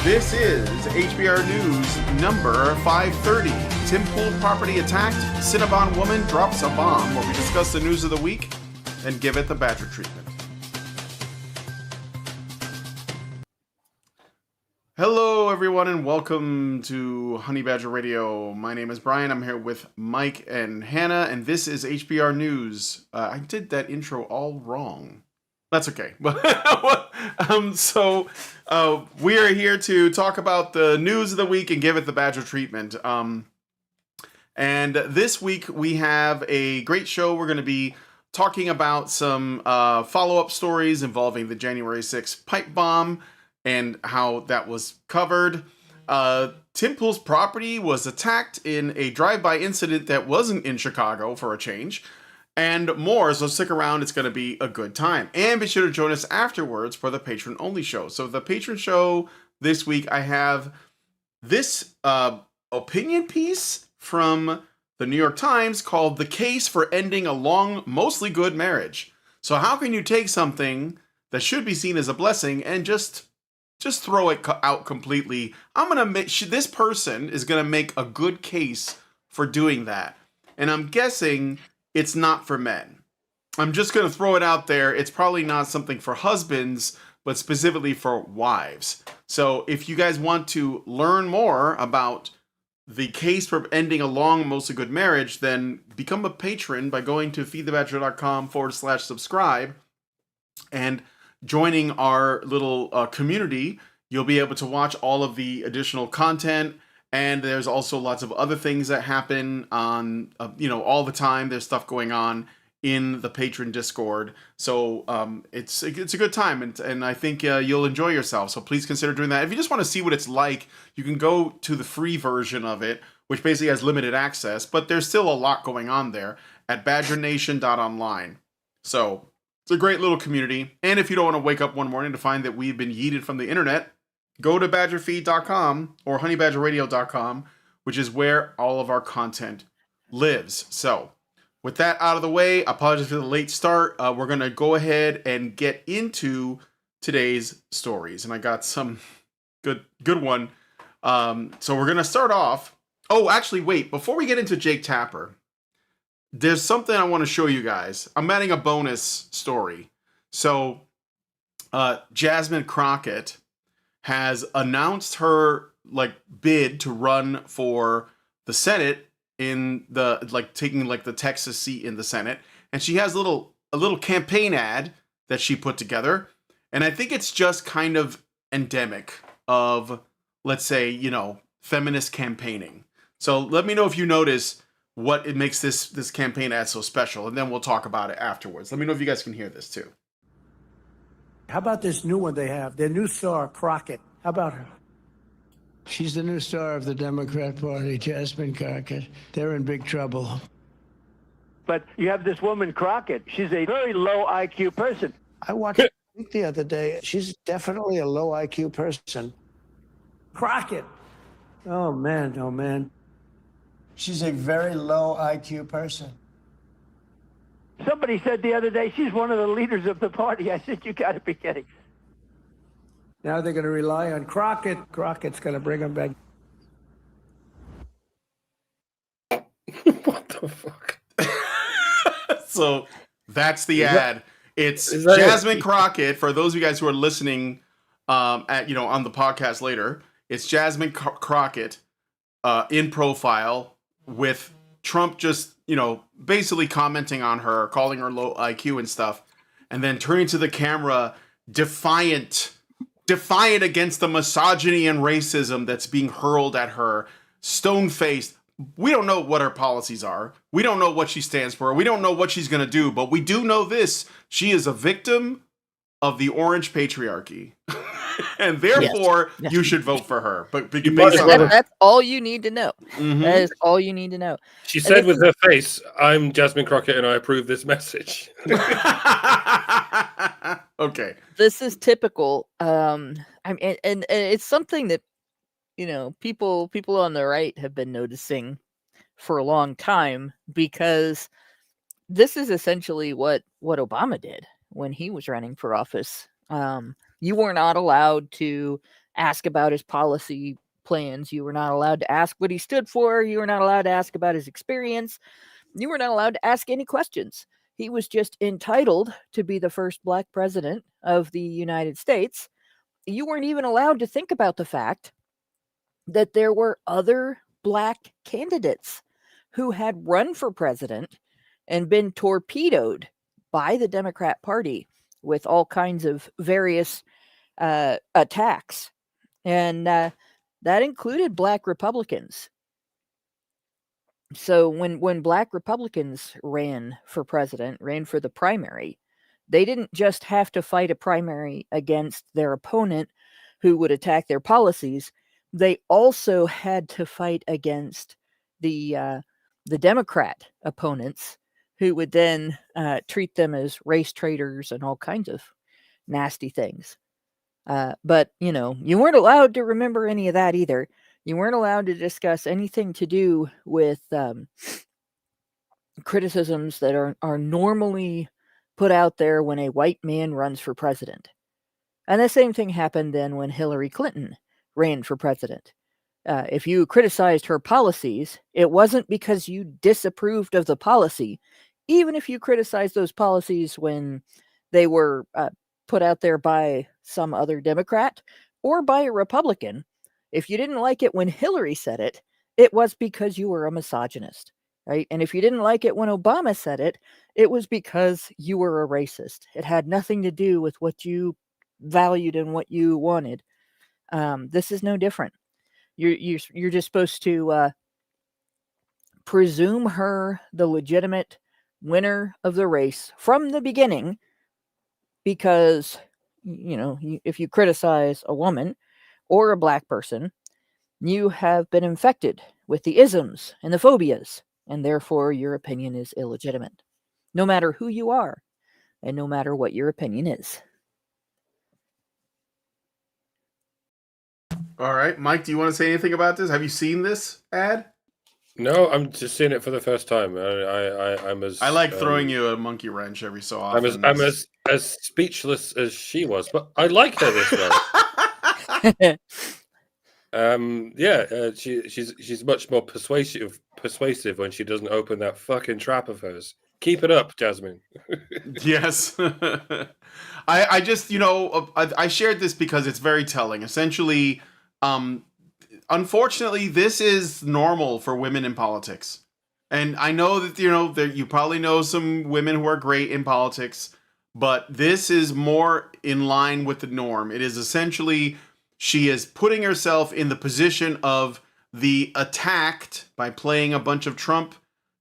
This is HBR News number 530. Tim Pool property attacked. Cinnabon woman drops a bomb, where we discuss the news of the week and give it the Badger treatment. Hello, everyone, and welcome to Honey Badger Radio. My name is Brian. I'm here with Mike and Hannah, and this is HBR News. I did that intro all wrong. That's okay. So we are here to talk about the news of the week and give it the Badger treatment. And this week we have a great show. We're going to be talking about some follow-up stories involving the January 6th pipe bomb and how that was covered. Tim Pool's property was attacked in a drive-by incident that wasn't in Chicago, for a change. And more, so stick around, it's going to be a good time. And be sure to join us afterwards for the patron-only show. So the patron show this week, I have this opinion piece from the New York Times called "The Case for Ending a Long, Mostly Good Marriage." So how can you take something that should be seen as a blessing and just throw it out completely? I'm going to make, this person is going to make a good case for doing that. And I'm guessing it's not for men. I'm just going to throw it out there. It's probably not something for husbands, but specifically for wives. So if you guys want to learn more about the case for ending a long, mostly good marriage, then become a patron by going to feedthebadger.com/subscribe and joining our little community. You'll be able to watch all of the additional content. And there's also lots of other things that happen on, all the time. There's stuff going on in the patron Discord. So it's a good time. And I think you'll enjoy yourself. So please consider doing that. If you just want to see what it's like, you can go to the free version of it, which basically has limited access. But there's still a lot going on there at badgernation.online. So it's a great little community. And if you don't want to wake up one morning to find that we've been yeeted from the internet, go to badgerfeed.com or honeybadgerradio.com, which is where all of our content lives. So, with that out of the way, apologies for the late start. We're going to go ahead and get into today's stories. And I got some good one. So we're going to start off. Oh, actually, wait. Before we get into Jake Tapper, there's something I want to show you guys. I'm adding a bonus story. So, Jasmine Crockett has announced her bid to run for the Senate in the taking the Texas seat in the Senate, and she has a little campaign ad that she put together, and I think it's just kind of endemic of, let's say, feminist campaigning. So let me know if you notice what it makes this campaign ad so special, and then we'll talk about it afterwards. Let me know if you guys can hear this too. How about this new one they have? Their new star, Crockett. How about her? She's the new star of the Democrat Party, Jasmine Crockett. They're in big trouble. But you have this woman, Crockett. She's a very low IQ person. I watched her the other day. She's definitely a low IQ person. Crockett. Oh, man. She's a very low IQ person. Somebody said the other day she's one of the leaders of the party. I said, you got to be kidding. Now they're going to rely on Crockett. Crockett's going to bring them back. What the fuck? So that's the ad. It's Jasmine Crockett. For those of you guys who are listening on the podcast later, it's Jasmine Crockett in profile with Trump just, basically commenting on her, calling her low IQ and stuff, and then turning to the camera, defiant against the misogyny and racism that's being hurled at her, stone-faced. We don't know what her policies are. We don't know what she stands for. We don't know what she's going to do, but we do know this. She is a victim of the orange patriarchy. And therefore, yes. You should vote for her. But that's all you need to know. Mm-hmm. That is all you need to know. She said with her face, "I'm Jasmine Crockett and I approve this message." Okay. This is typical. And it's something that, people on the right have been noticing for a long time, because this is essentially what Obama did when he was running for office. You were not allowed to ask about his policy plans. You were not allowed to ask what he stood for. You were not allowed to ask about his experience. You were not allowed to ask any questions. He was just entitled to be the first black president of the United States. You weren't even allowed to think about the fact that there were other black candidates who had run for president and been torpedoed by the Democrat Party with all kinds of various attacks. And that included black Republicans. So when black Republicans ran for president, ran for the primary, they didn't just have to fight a primary against their opponent who would attack their policies. They also had to fight against the Democrat opponents who would then treat them as race traitors and all kinds of nasty things. But, you know, you weren't allowed to remember any of that either. You weren't allowed to discuss anything to do with criticisms that are normally put out there when a white man runs for president. And the same thing happened then when Hillary Clinton ran for president. If you criticized her policies, it wasn't because you disapproved of the policy. Even if you criticized those policies when they were put out there by some other Democrat or by a Republican, if you didn't like it when Hillary said it, it was because you were a misogynist, right? And if you didn't like it when Obama said it, it was because you were a racist. It had nothing to do with what you valued and what you wanted. This is no different. You're just supposed to presume her the legitimate winner of the race from the beginning, because, you know, if you criticize a woman or a black person, you have been infected with the isms and the phobias, and therefore your opinion is illegitimate, no matter who you are and no matter what your opinion is. All right, Mike, do you want to say anything about this? Have you seen this ad? No, I'm just seeing it for the first time. I'm as I like throwing you a monkey wrench every so often. I'm as speechless as she was, but I like her this way. She's much more persuasive when she doesn't open that fucking trap of hers. Keep it up, Jasmine. Yes. I just, you know, I shared this because it's very telling. Essentially, unfortunately, this is normal for women in politics. And I know that, you know, that you probably know some women who are great in politics, but this is more in line with the norm. It is essentially, she is putting herself in the position of the attacked by playing a bunch of Trump,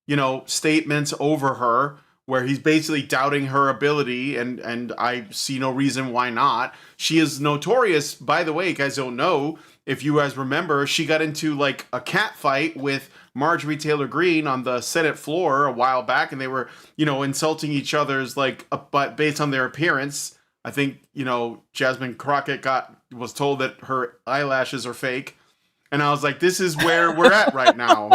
you know, statements over her, where he's basically doubting her ability, and I see no reason why not. She is notorious, by the way, you guys don't know, if you guys remember, she got into like a cat fight with Marjorie Taylor Greene on the Senate floor a while back, and they were, you know, insulting each other's like based on their appearance. I think, you know, Jasmine Crockett was told that her eyelashes are fake, and I was like, this is where we're at right now.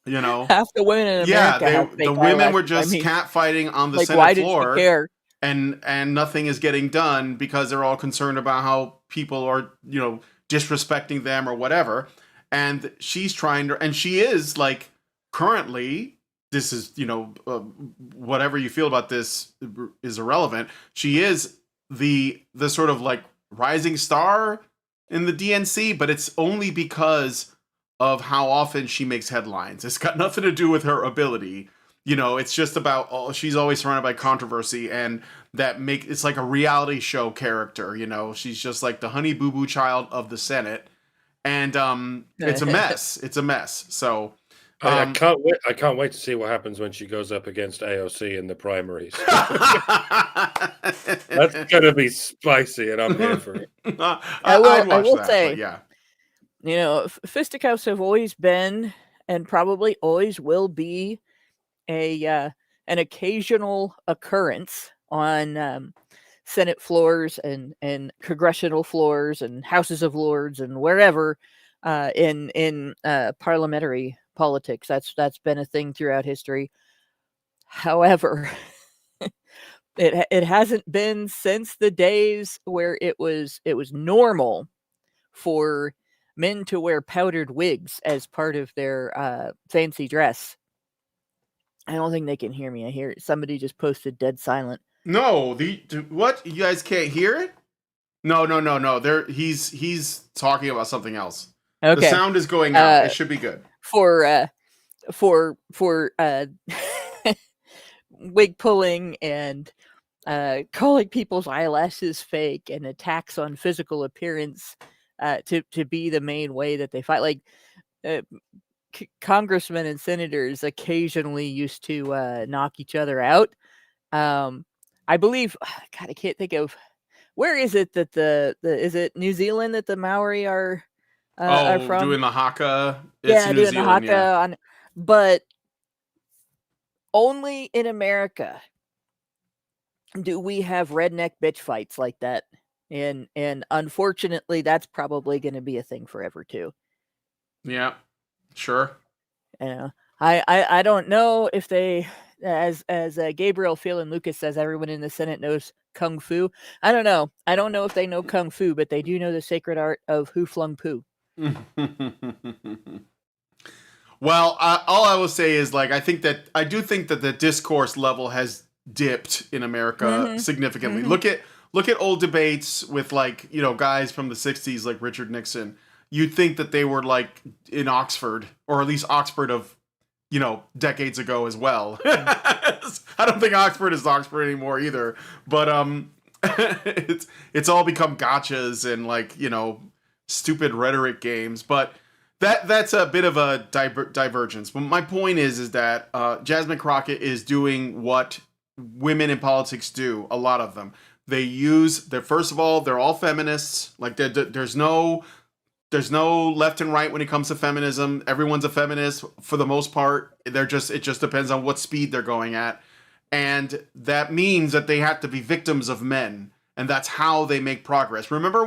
You know, half the women in America, the women were just catfighting on the like, Senate why floor, did she care? and nothing is getting done because they're all concerned about how people are, you know, disrespecting them or whatever. And she's trying to, and she is like, currently, this is, you know, whatever you feel about this is irrelevant. She is the sort of like rising star in the DNC, but it's only because of how often she makes headlines. It's got nothing to do with her ability. You know, it's just about, she's always surrounded by controversy, and it's like a reality show character. You know, she's just like the honey boo boo child of the Senate, and it's a mess. It's a mess. So I can't wait. I can't wait to see what happens when she goes up against AOC in the primaries. That's gonna be spicy, and I'm here for it. I will say, yeah. You know, fisticuffs have always been, and probably always will be, an occasional occurrence on Senate floors and congressional floors and houses of lords and wherever in parliamentary politics. That's been a thing throughout history. However, it hasn't been since the days where it was normal for men to wear powdered wigs as part of their fancy dress. I don't think they can hear me. I hear somebody just posted dead silent. No, what? You guys can't hear it? No. He's talking about something else. Okay. The sound is going out. It should be good. For wig pulling and calling people's eyelashes fake and attacks on physical appearance to be the main way that they fight. Like congressmen and senators occasionally used to knock each other out. I believe, God, I can't think of, where is it that is it New Zealand that the Maori are from? Doing the haka. It's New doing Zealand, the haka but only in America do we have redneck bitch fights like that. And unfortunately, that's probably going to be a thing forever too. Yeah, sure. I don't know if they, as Gabriel Phelan Lucas says, everyone in the Senate knows kung fu. I don't know. I don't know if they know kung fu, but they do know the sacred art of who flung poo. Well, all I will say is, like, I do think that the discourse level has dipped in America significantly. Look at old debates with, like, guys from the 60s like Richard Nixon. You'd think that they were like in Oxford, or at least Oxford of decades ago as well. I don't think Oxford is Oxford anymore either, but it's all become gotchas and, like, stupid rhetoric games. But that's a bit of a divergence. But my point is that Jasmine Crockett is doing what women in politics do. A lot of them, first of all, they're all feminists. Like, there's no left and right when it comes to feminism. Everyone's a feminist for the most part. It just depends on what speed they're going at. And that means that they have to be victims of men. And that's how they make progress. Remember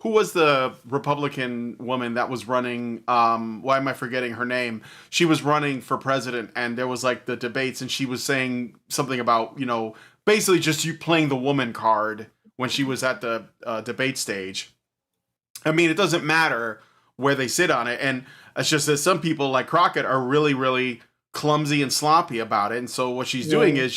who was the Republican woman that was running, why am I forgetting her name? She was running for president, and there was, like, the debates, and she was saying something about, basically just you playing the woman card when she was at the debate stage. I mean, it doesn't matter where they sit on it. And it's just that some people like Crockett are really, really clumsy and sloppy about it. And so what she's doing is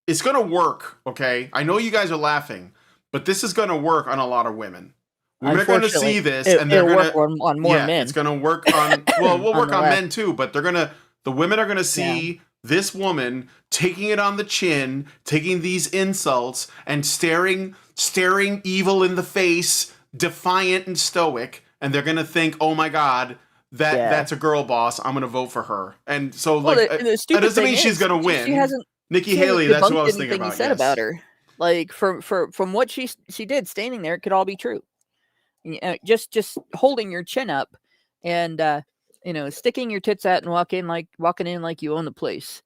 it's going to work. Okay. I know you guys are laughing, but this is going to work on a lot of women. Women are going to see this, and they're going to work on more men. It's going to work on, well, we'll work on men too, but the women are going to see this woman taking it on the chin, taking these insults and staring evil in the face, defiant and stoic, and they're gonna think, "Oh my God, that's a girl boss. I'm gonna vote for her." And so, that doesn't mean she's gonna win. She hasn't. Nikki Haley. That's what I was thinking about. Said about her, like from what she did, standing there, it could all be true. Just holding your chin up, and sticking your tits out and walking in like you own the place.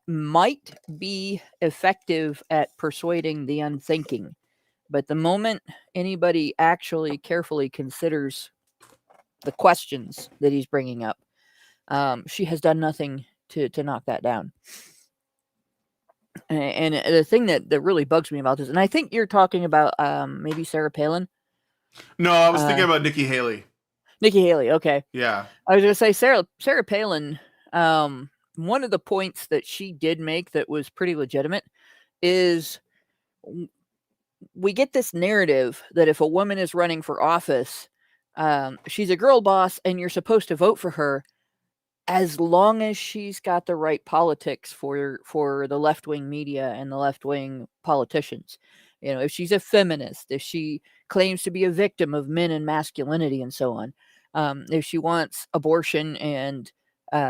Might be effective at persuading the unthinking. But the moment anybody actually carefully considers the questions that he's bringing up, she has done nothing to knock that down. And the thing that really bugs me about this, and I think you're talking about maybe Sarah Palin. No, I was thinking about Nikki Haley. Nikki Haley, okay. Yeah. I was going to say Sarah Palin, one of the points that she did make that was pretty legitimate is we get this narrative that if a woman is running for office, she's a girl boss and you're supposed to vote for her as long as she's got the right politics for the left-wing media and the left-wing politicians. If she's a feminist, if she claims to be a victim of men and masculinity and so on, if she wants abortion and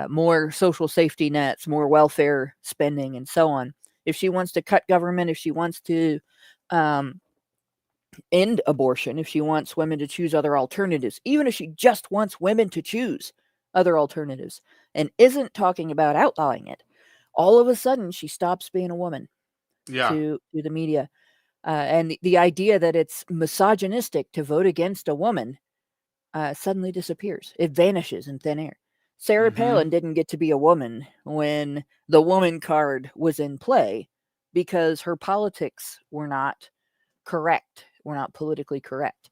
more social safety nets, more welfare spending and so on, if she wants to cut government, if she wants to end abortion, if she wants women to choose other alternatives, even if she just wants women to choose other alternatives and isn't talking about outlawing it, all of a sudden she stops being a woman to the media. And the idea that it's misogynistic to vote against a woman suddenly disappears. It vanishes in thin air. Sarah Palin didn't get to be a woman when the woman card was in play because her politics were not correct we're not politically correct.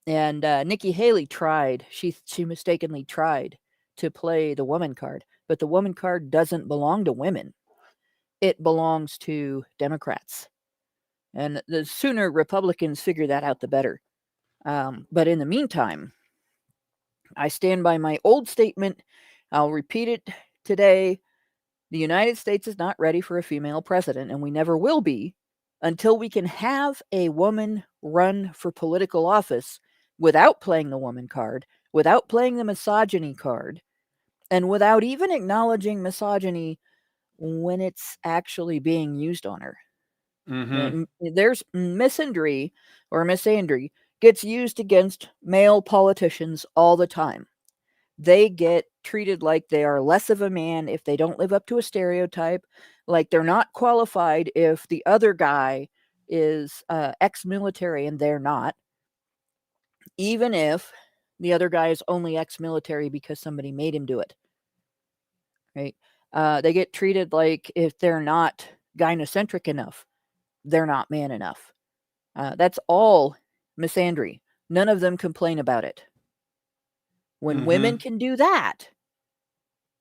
And Nikki Haley tried. She mistakenly tried to play the woman card, but the woman card doesn't belong to women. It belongs to Democrats. And the sooner Republicans figure that out, the better. But in the meantime, I stand by my old statement. I'll repeat it today. The United States is not ready for a female president, and we never will be until we can have a woman run for political office without playing the woman card, without playing the misogyny card, and without even acknowledging misogyny when it's actually being used on her. Mm-hmm. There's misandry or misandry gets used against male politicians all the time. They get treated like they are less of a man if they don't live up to a stereotype, like they're not qualified if the other guy is ex-military and they're not, even if the other guy is only ex-military because somebody made him do it. Right? They get treated like if they're not gynocentric enough, they're not man enough. That's all misandry. None of them complain about it. When women can do that,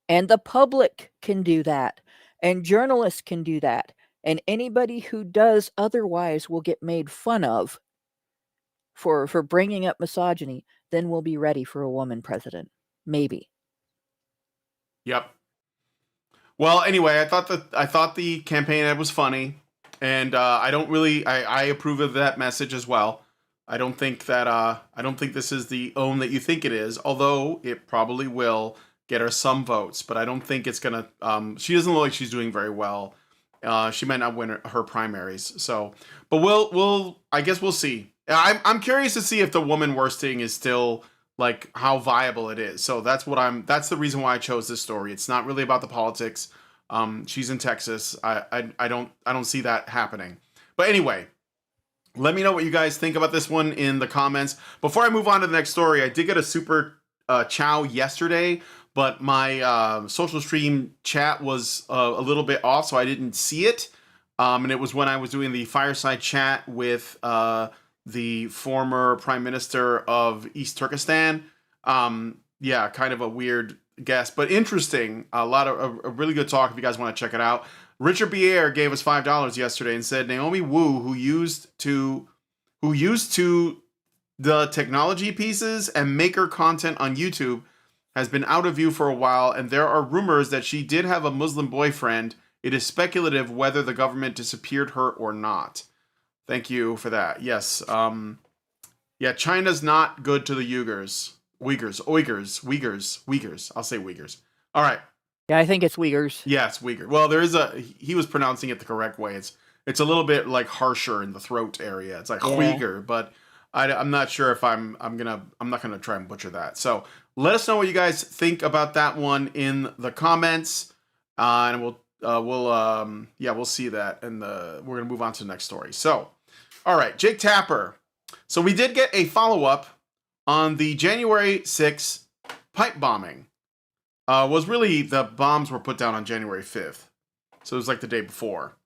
and the public can do that, and journalists can do that, and anybody who does otherwise will get made fun of for bringing up misogyny, then we'll be ready for a woman president. Maybe. Yep. Well, anyway, I thought the campaign ad was funny, and I approve of that message as well. I don't think this is the own that you think it is, although it probably will get her some votes, but I don't think it's gonna. She doesn't look like she's doing very well. She might not win her primaries. So, but I guess we'll see. I'm curious to see if the woman worsting is still like how viable it is. So that's the reason why I chose this story. It's not really about the politics. She's in Texas. I don't see that happening. But anyway, let me know what you guys think about this one in the comments. Before I move on to the next story, I did get a super chow yesterday, but my social stream chat was a little bit off, so I didn't see it. And it was when I was doing the fireside chat with the former prime minister of East Turkestan. Yeah, kind of a weird guest, but interesting. A really good talk if you guys want to check it out. Richard Bier gave us $5 yesterday and said Naomi Wu, who used to the technology pieces and maker content on YouTube, has been out of view for a while, and there are rumors that she did have a Muslim boyfriend. It is speculative whether the government disappeared her or not. Thank you for that. Yes. Yeah, China's not good to the Uyghurs. Uyghurs. I'll say Uyghurs. All right. Yeah, I think it's Uyghurs. Yeah, it's Uyghur. Well, he was pronouncing it the correct way. It's a little bit like harsher in the throat area. It's like Uyghur, but I'm not sure if I'm not gonna try and butcher that. So let us know what you guys think about that one in the comments, and we'll see that, and we're gonna move on to the next story. So, all right, Jake Tapper. So we did get a follow-up on the January 6th pipe bombing. Was really the bombs were put down on January 5th. So it was like the day before.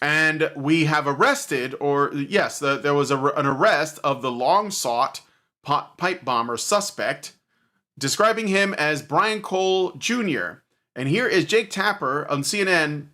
And we have arrested, there was an arrest of the long-sought pipe bomber suspect, describing him as Brian Cole Jr. And here is Jake Tapper on CNN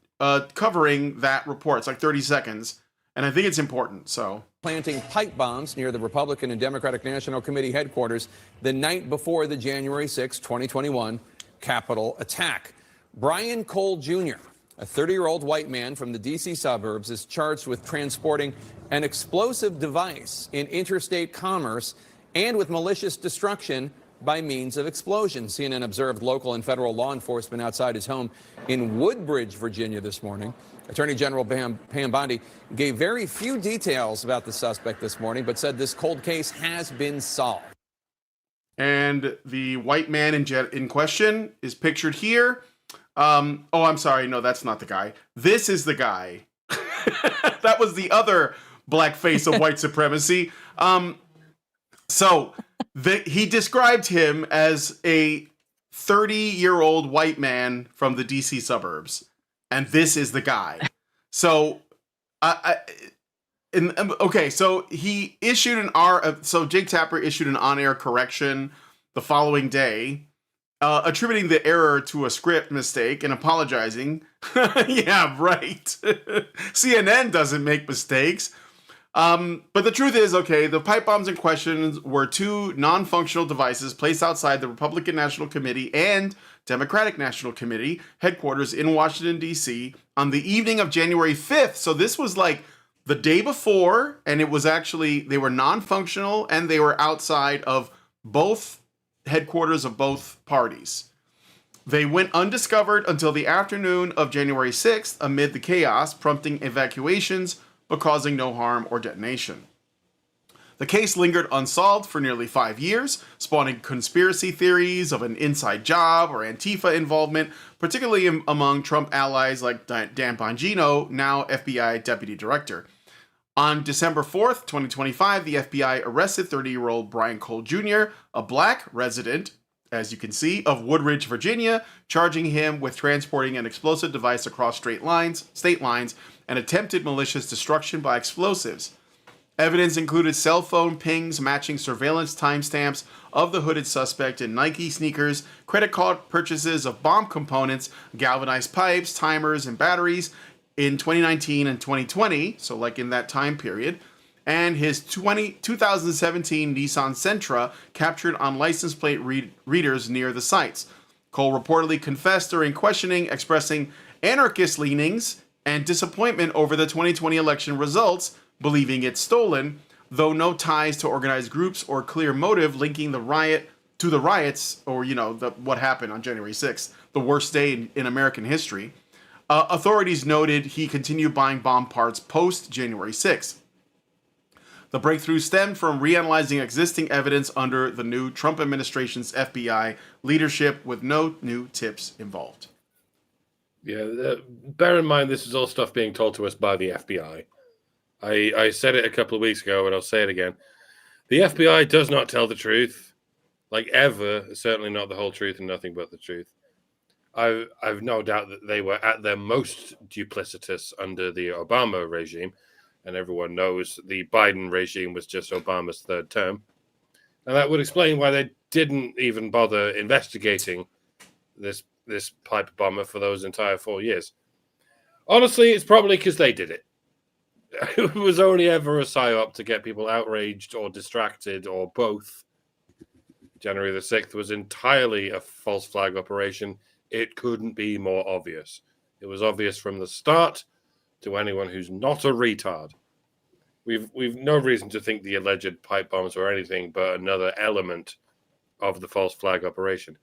covering that report. It's like 30 seconds. And I think it's important, so. Planting pipe bombs near the Republican and Democratic National Committee headquarters the night before the January 6, 2021 Capitol attack. Brian Cole Jr., a 30-year-old white man from the D.C. suburbs, is charged with transporting an explosive device in interstate commerce and with malicious destruction by means of explosion. CNN observed local and federal law enforcement outside his home in Woodbridge, Virginia this morning. Attorney General Pam Bondi gave very few details about the suspect this morning, but said this cold case has been solved. And the white man in question is pictured here. I'm sorry. No, that's not the guy. This is the guy. That was the other black face of white supremacy. He described him as a 30-year-old white man from the DC suburbs. And this is the guy. So Okay, so he issued so Jake Tapper issued an on-air correction the following day, attributing the error to a script mistake and apologizing. Yeah, right. CNN doesn't make mistakes. But the truth is, okay, the pipe bombs in question were two non-functional devices placed outside the Republican National Committee and Democratic National Committee headquarters in Washington, D.C. on the evening of January 5th. So this was like the day before, and it was actually, they were non-functional and they were outside of both headquarters of both parties. They went undiscovered until the afternoon of January 6th amid the chaos, prompting evacuations but causing no harm or detonation. The case lingered unsolved for nearly 5 years, spawning conspiracy theories of an inside job or Antifa involvement, particularly among Trump allies like Dan Bongino, now FBI Deputy Director. On December 4th, 2025, the FBI arrested 30-year-old Brian Cole Jr., a black resident, as you can see, of Woodridge, Virginia, charging him with transporting an explosive device across state lines, and attempted malicious destruction by explosives. Evidence included cell phone pings matching surveillance timestamps of the hooded suspect in Nike sneakers, credit card purchases of bomb components, galvanized pipes, timers, and batteries in 2019 and 2020, so like in that time period, and his 2017 Nissan Sentra captured on license plate readers near the sites. Cole reportedly confessed during questioning, expressing anarchist leanings and disappointment over the 2020 election results, believing it's stolen, though no ties to organized groups or clear motive linking the riots, or what happened on January 6th, the worst day in American history. Authorities noted he continued buying bomb parts post January 6th. The breakthrough stemmed from reanalyzing existing evidence under the new Trump administration's FBI leadership, with no new tips involved. Yeah, bear in mind this is all stuff being told to us by the FBI. I said it a couple of weeks ago, and I'll say it again. The FBI does not tell the truth, like ever. Certainly not the whole truth and nothing but the truth. I've no doubt that they were at their most duplicitous under the Obama regime, and everyone knows the Biden regime was just Obama's third term. And that would explain why they didn't even bother investigating this pipe bomber for those entire 4 years. Honestly, it's probably because they did it. It was only ever a psyop to get people outraged or distracted or both. January the 6th was entirely a false flag operation. It couldn't be more obvious. It was obvious from the start to anyone who's not a retard. We've no reason to think the alleged pipe bombs were anything but another element of the false flag operation.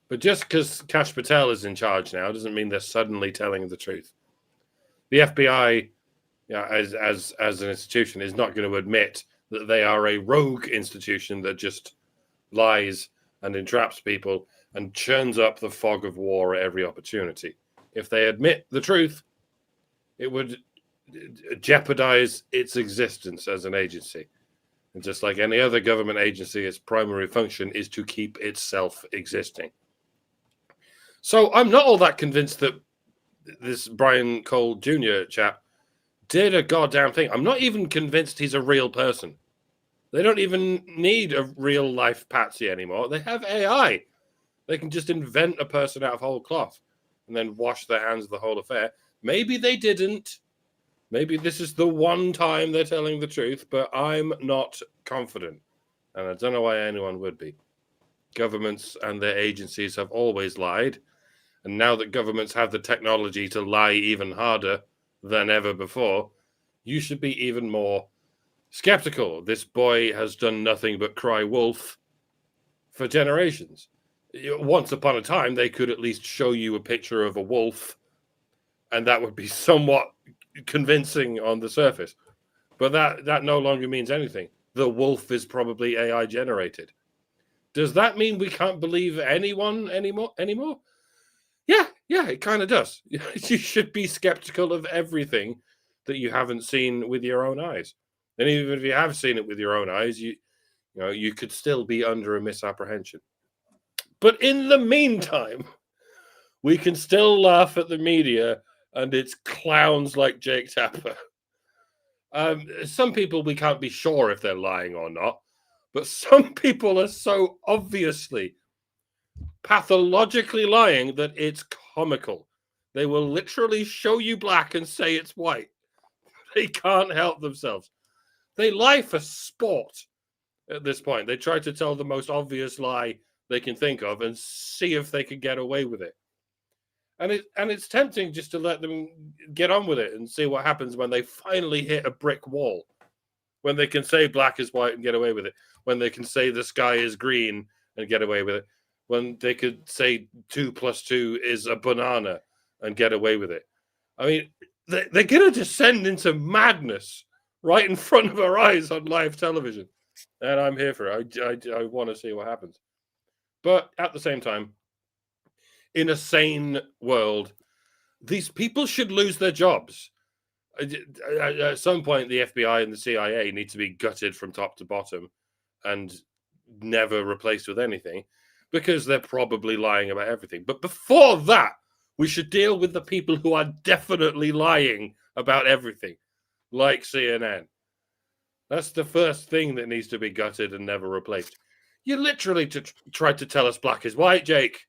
But just because Kash Patel is in charge now doesn't mean they're suddenly telling the truth. The FBI, as an institution, is not going to admit that they are a rogue institution that just lies and entraps people and churns up the fog of war at every opportunity. If they admit the truth, it would jeopardize its existence as an agency. And just like any other government agency, its primary function is to keep itself existing. So I'm not all that convinced that this Brian Cole Jr. chap did a goddamn thing. I'm not even convinced he's a real person. They don't even need a real life patsy anymore. They have AI. They can just invent a person out of whole cloth and then wash their hands of the whole affair. Maybe they didn't. Maybe this is the one time they're telling the truth, but I'm not confident. And I don't know why anyone would be. Governments and their agencies have always lied. And now that governments have the technology to lie even harder than ever before, you should be even more skeptical. This boy has done nothing but cry wolf for generations. Once upon a time, they could at least show you a picture of a wolf, and that would be somewhat convincing on the surface. But that no longer means anything. The wolf is probably AI generated. Does that mean we can't believe anyone anymore? Yeah, it kind of does. You should be skeptical of everything that you haven't seen with your own eyes. And even if you have seen it with your own eyes, you could still be under a misapprehension. But in the meantime, we can still laugh at the media and its clowns like Jake Tapper. Some people we can't be sure if they're lying or not, but some people are so obviously pathologically lying that it's comical. They will literally show you black and say it's white. They can't help themselves. They lie for sport at this point. They try to tell the most obvious lie they can think of and see if they can get away with it. And it's tempting just to let them get on with it and see what happens when they finally hit a brick wall. When they can say black is white and get away with it. When they can say the sky is green and get away with it. When they could say 2 + 2 is a banana and get away with it. I mean, they're going to descend into madness right in front of our eyes on live television. And I'm here for it. I want to see what happens. But at the same time, in a sane world, these people should lose their jobs. At some point, the FBI and the CIA need to be gutted from top to bottom and never replaced with anything, because they're probably lying about everything. But before that, we should deal with the people who are definitely lying about everything, like CNN. That's the first thing that needs to be gutted and never replaced. You literally tried to tell us black is white, Jake.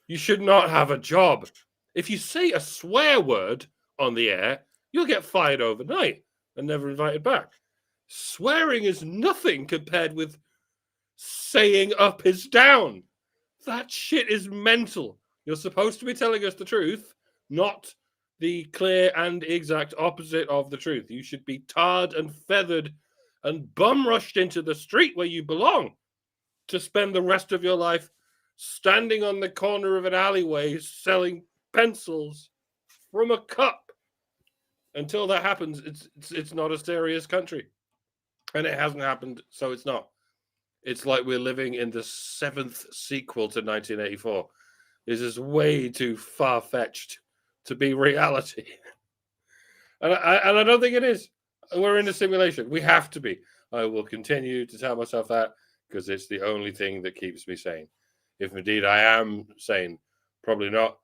You should not have a job. If you say a swear word on the air, you'll get fired overnight and never invited back. Swearing is nothing compared with saying up is down. That shit is mental. You're supposed to be telling us the truth, not the clear and exact opposite of the truth. You should be tarred and feathered and bum rushed into the street where you belong to spend the rest of your life standing on the corner of an alleyway selling pencils from a cup. Until that happens, it's not a serious country. And it hasn't happened, so it's not. It's like we're living in the 7th sequel to 1984. This is way too far-fetched to be reality. And I don't think it is. We're in a simulation. We have to be. I will continue to tell myself that because it's the only thing that keeps me sane. If indeed I am sane, probably not.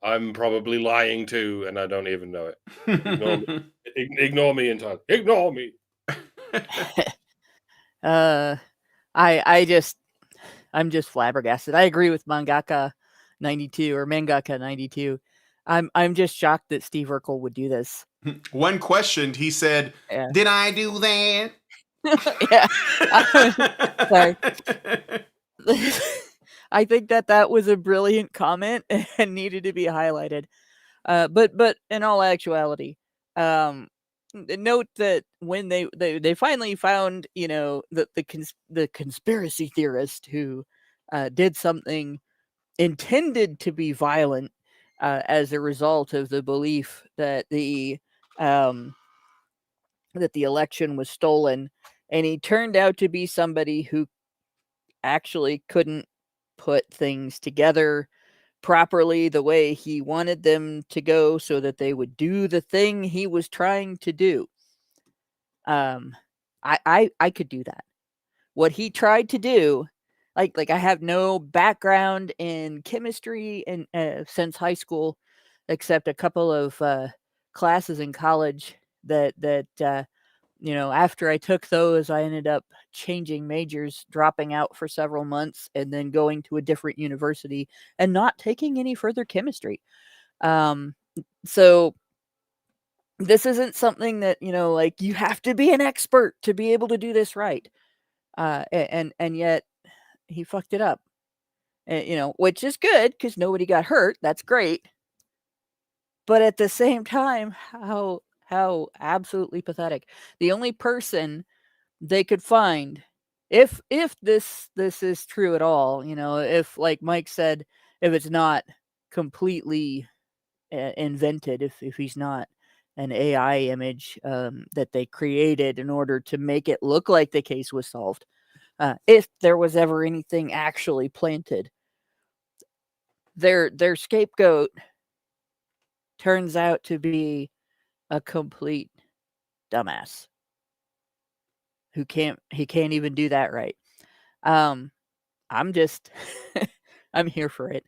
I'm probably lying too, and I don't even know it. Ignore me, ignore me entirely. Ignore me. I'm just flabbergasted. I agree with Mangaka 92 or Mangaka 92. I'm just shocked that Steve Urkel would do this. When questioned, he said, Yeah. "Did I do that?" Yeah. Sorry. I think that was a brilliant comment and needed to be highlighted. But in all actuality, note that when they finally found, the conspiracy theorist who did something intended to be violent as a result of the belief that the election was stolen, and he turned out to be somebody who actually couldn't put things together properly the way he wanted them to go so that they would do the thing he was trying to do. I could do that. What he tried to do, like I have no background in chemistry and since high school, except a couple of classes in college that after I took those, I ended up changing majors, dropping out for several months, and then going to a different university and not taking any further chemistry. So this isn't something that, like you have to be an expert to be able to do this right. And yet he fucked it up, which is good because nobody got hurt. That's great. But at the same time, how absolutely pathetic. The only person they could find, if this is true at all, if, like Mike said, if it's not completely invented, if he's not an AI image that they created in order to make it look like the case was solved, if there was ever anything actually planted, their scapegoat turns out to be a complete dumbass who can't even do that right. I'm just I'm here for it.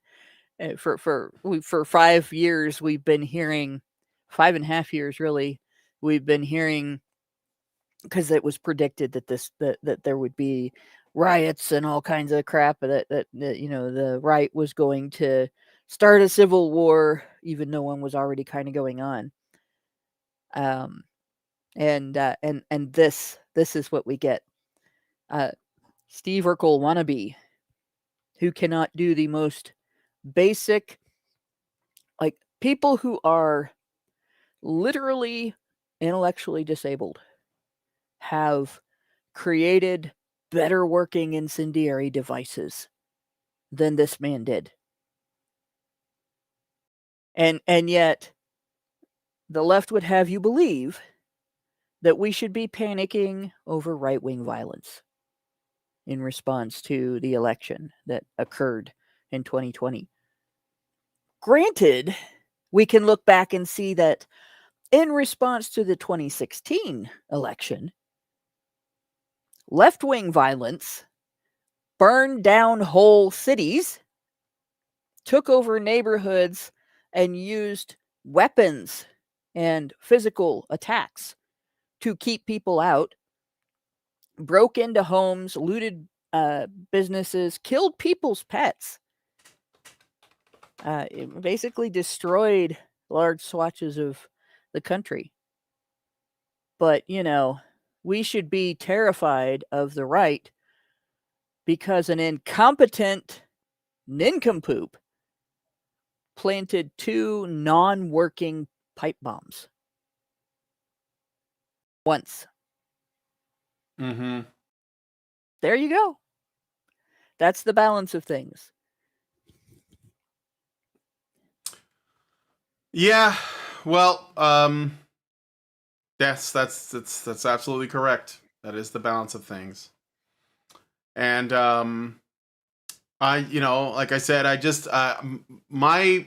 For 5 years we've been hearing, 5.5 years really, we've been hearing because it was predicted that that there would be riots and all kinds of crap, that the right was going to start a civil war, even though one was already kind of going on. And this is what we get. Steve Urkel wannabe, who cannot do the most basic, like people who are literally intellectually disabled have created better working incendiary devices than this man did. And yet the left would have you believe that we should be panicking over right-wing violence in response to the election that occurred in 2020. Granted, we can look back and see that in response to the 2016 election, left-wing violence burned down whole cities, took over neighborhoods, and used weapons and physical attacks to keep people out, broke into homes, looted businesses, killed people's pets. It basically destroyed large swatches of the country. But, we should be terrified of the right because an incompetent nincompoop planted 2 non-working pipe bombs. Once. Mm-hmm. There you go. That's the balance of things. Yeah, well, that's absolutely correct. That is the balance of things. And like I said, I just my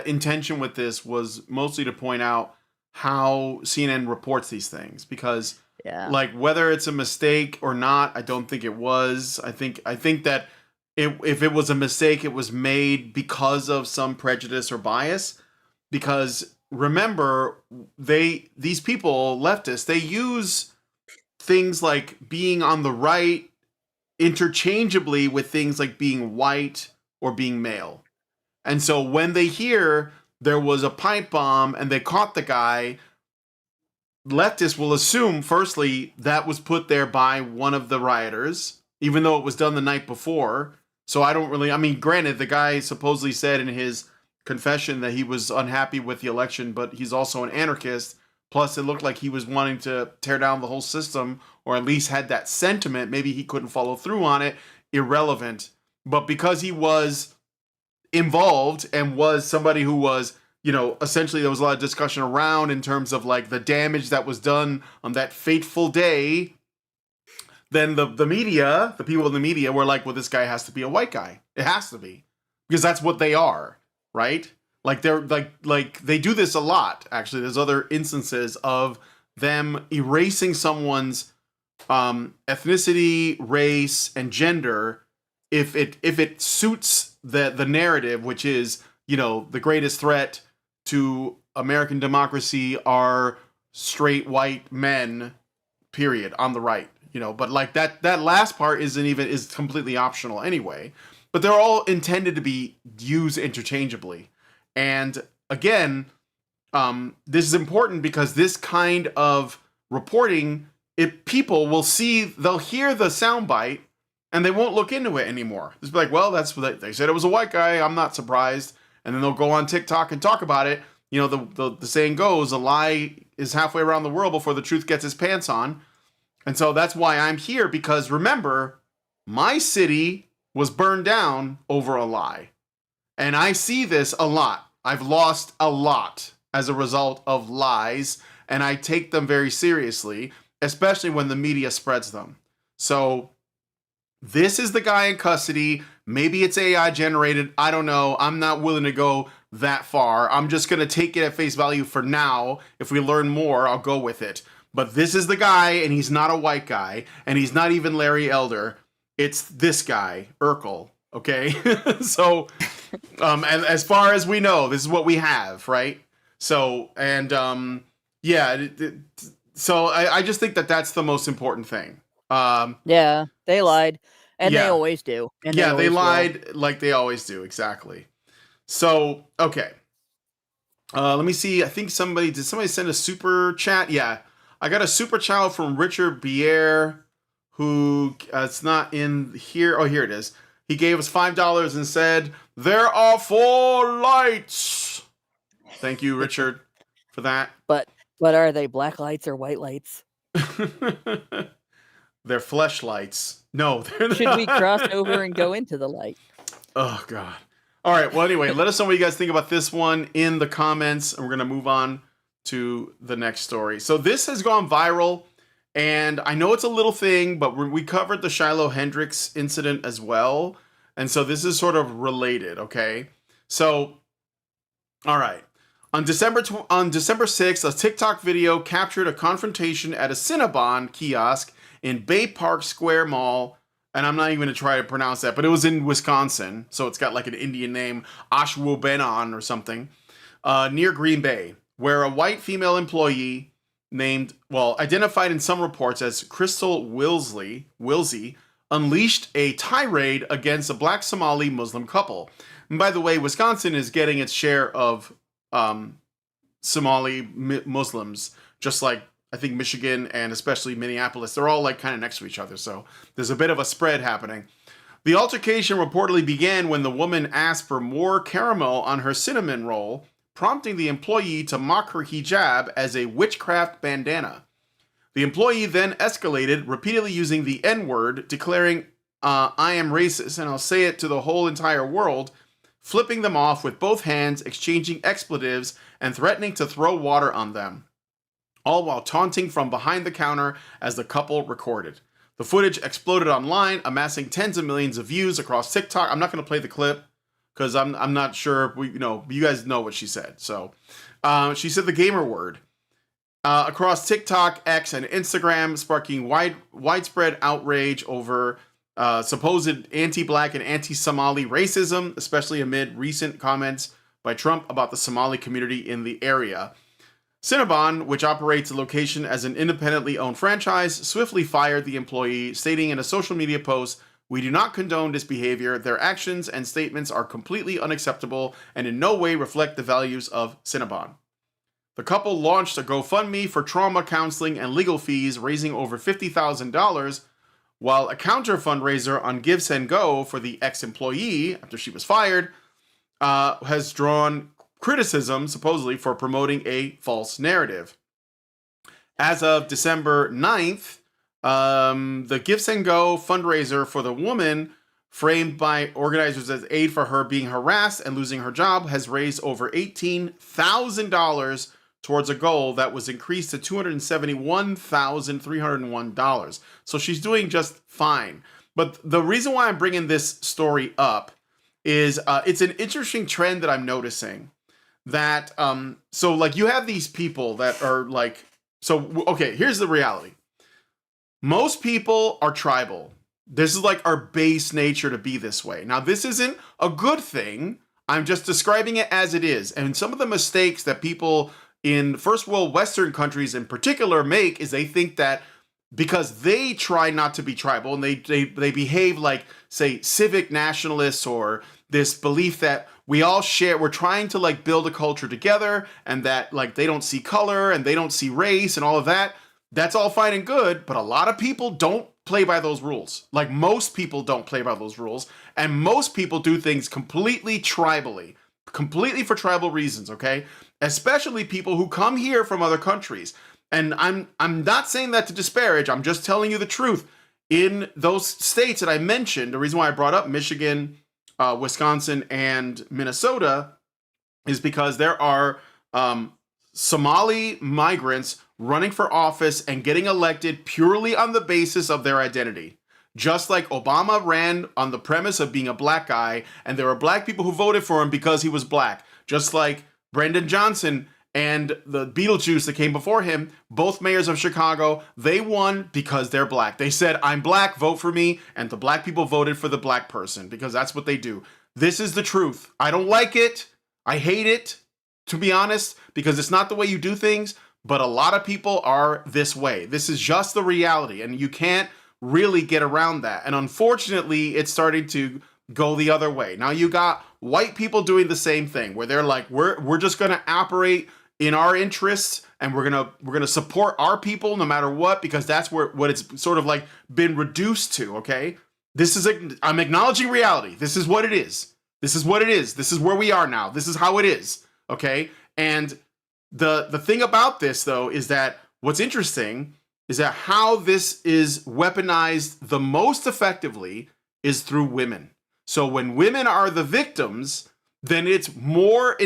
intention with this was mostly to point out how CNN reports these things, because like whether it's a mistake or not, I don't think it was. I think that if it was a mistake, it was made because of some prejudice or bias. Because remember, these people, leftists, they use things like being on the right interchangeably with things like being white or being male. And so when they hear there was a pipe bomb and they caught the guy, leftists will assume, firstly, that was put there by one of the rioters, even though it was done the night before. So granted, the guy supposedly said in his confession that he was unhappy with the election, but he's also an anarchist. Plus, it looked like he was wanting to tear down the whole system, or at least had that sentiment. Maybe he couldn't follow through on it. Irrelevant. But because he was involved and was somebody who was, essentially there was a lot of discussion around in terms of like the damage that was done on that fateful day, then the media, the people in the media were like, well, this guy has to be a white guy. It has to be. Because that's what they are, right? Like they're like they do this a lot. Actually, there's other instances of them erasing someone's ethnicity, race, and gender if it suits the narrative, which is, the greatest threat to American democracy are straight white men, period, on the right. But like that last part is completely optional anyway. But they're all intended to be used interchangeably. And again, this is important because this kind of reporting, if people will they'll hear the soundbite and they won't look into it anymore. It's like, well, that's what they said, it was a white guy, I'm not surprised. And then they'll go on TikTok and talk about it. The saying goes, a lie is halfway around the world before the truth gets its pants on. And so that's why I'm here, because remember, my city was burned down over a lie. And I see this a lot. I've lost a lot as a result of lies, and I take them very seriously, especially when the media spreads them. So this is the guy in custody. Maybe it's AI generated. I don't know. I'm not willing to go that far. I'm just going to take it at face value for now. If we learn more, I'll go with it. But this is the guy, and he's not a white guy, and he's not even Larry Elder. It's this guy, Urkel. Okay, so and as far as we know, this is what we have, right? So, and So I just think that that's the most important thing. Yeah, they lied, and they Yeah. always do, and Yeah, they always will. lied like they always do. Exactly. So, okay. Let me see. I think did somebody send a super chat? Yeah. I got a super chat from Richard Bier, who it's not in here. Oh, here it is. He gave us $5 and said, "There are 4 lights." Thank you, Richard, for that. But are they black lights or white lights? They're fleshlights. No, they're not. Should we cross over and go into the light? Oh, God. All right. Well, anyway, let us know what you guys think about this one in the comments, and we're going to move on to the next story. So this has gone viral, and I know it's a little thing, but we covered the Shiloh Hendricks incident as well, and so this is sort of related, okay? So, all right. On December 6th, a TikTok video captured a confrontation at a Cinnabon kiosk in Bay Park Square Mall, and I'm not even going to try to pronounce that, but it was in Wisconsin, so it's got like an Indian name, Ashwaubenon or something, near Green Bay, where a white female employee identified in some reports as Crystal Wilsey, unleashed a tirade against a black Somali Muslim couple. And by the way, Wisconsin is getting its share of Somali Muslims, just like I think Michigan and especially Minneapolis. They're all like kind of next to each other, so there's a bit of a spread happening. The altercation reportedly began when the woman asked for more caramel on her cinnamon roll, prompting the employee to mock her hijab as a witchcraft bandana. The employee then escalated, repeatedly using the N-word, declaring, "I am racist and I'll say it to the whole entire world," flipping them off with both hands, exchanging expletives, and threatening to throw water on them, all while taunting from behind the counter as the couple recorded. The footage exploded online, amassing tens of millions of views across TikTok. I'm not going to play the clip because I'm not sure if you guys know what she said. So she said the gamer word across TikTok, X, and Instagram, sparking widespread outrage over supposed anti-black and anti-Somali racism, especially amid recent comments by Trump about the Somali community in the area. Cinnabon, which operates the location as an independently owned franchise, swiftly fired the employee, stating in a social media post, "We do not condone this behavior. Their actions and statements are completely unacceptable and in no way reflect the values of Cinnabon." The couple launched a GoFundMe for trauma counseling and legal fees, raising over $50,000, while a counter fundraiser on Give Send Go for the ex-employee, after she was fired, has drawn criticism, supposedly, for promoting a false narrative. As of December 9th, the Give Send Go fundraiser for the woman, framed by organizers as aid for her being harassed and losing her job, has raised over $18,000 towards a goal that was increased to $271,301. So she's doing just fine. But the reason why I'm bringing this story up is it's an interesting trend that I'm noticing. That so like you have these people that are like, so okay, here's the reality. Most people are tribal. This is like our base nature to be this way. Now, this isn't a good thing. I'm just describing it as it is. And some of the mistakes that people in first world Western countries in particular make is they think that because they try not to be tribal and they behave like, say, civic nationalists, or this belief that we all share, we're trying to like build a culture together, and that like they don't see color and they don't see race and all of that. That's all fine and good, but a lot of people don't play by those rules. Like most people don't play by those rules, and most people do things completely tribally, completely for tribal reasons, okay? Especially people who come here from other countries. And I'm not saying that to disparage, I'm just telling you the truth. In those states that I mentioned, the reason why I brought up Michigan, Wisconsin, and Minnesota is because there are Somali migrants running for office and getting elected purely on the basis of their identity. Just like Obama ran on the premise of being a black guy, and there were black people who voted for him because he was black. Just like Brandon Johnson and the Beetlejuice that came before him, both mayors of Chicago, they won because they're black. They said, "I'm black, vote for me," and the black people voted for the black person because that's what they do. This is the truth. I don't like it. I hate it, to be honest, because it's not the way you do things, but a lot of people are this way. This is just the reality, and you can't really get around that. And unfortunately, it's starting to go the other way. Now you got white people doing the same thing, where they're like, we're just gonna operate in our interests, and we're gonna support our people no matter what, because that's what it's sort of like been reduced to. Okay, I'm acknowledging reality. This is what it is. This is what it is. This is where we are now. This is how it is. Okay, and the thing about this though is that what's interesting is that how this is weaponized the most effectively is through women. So when women are the victims, then it's more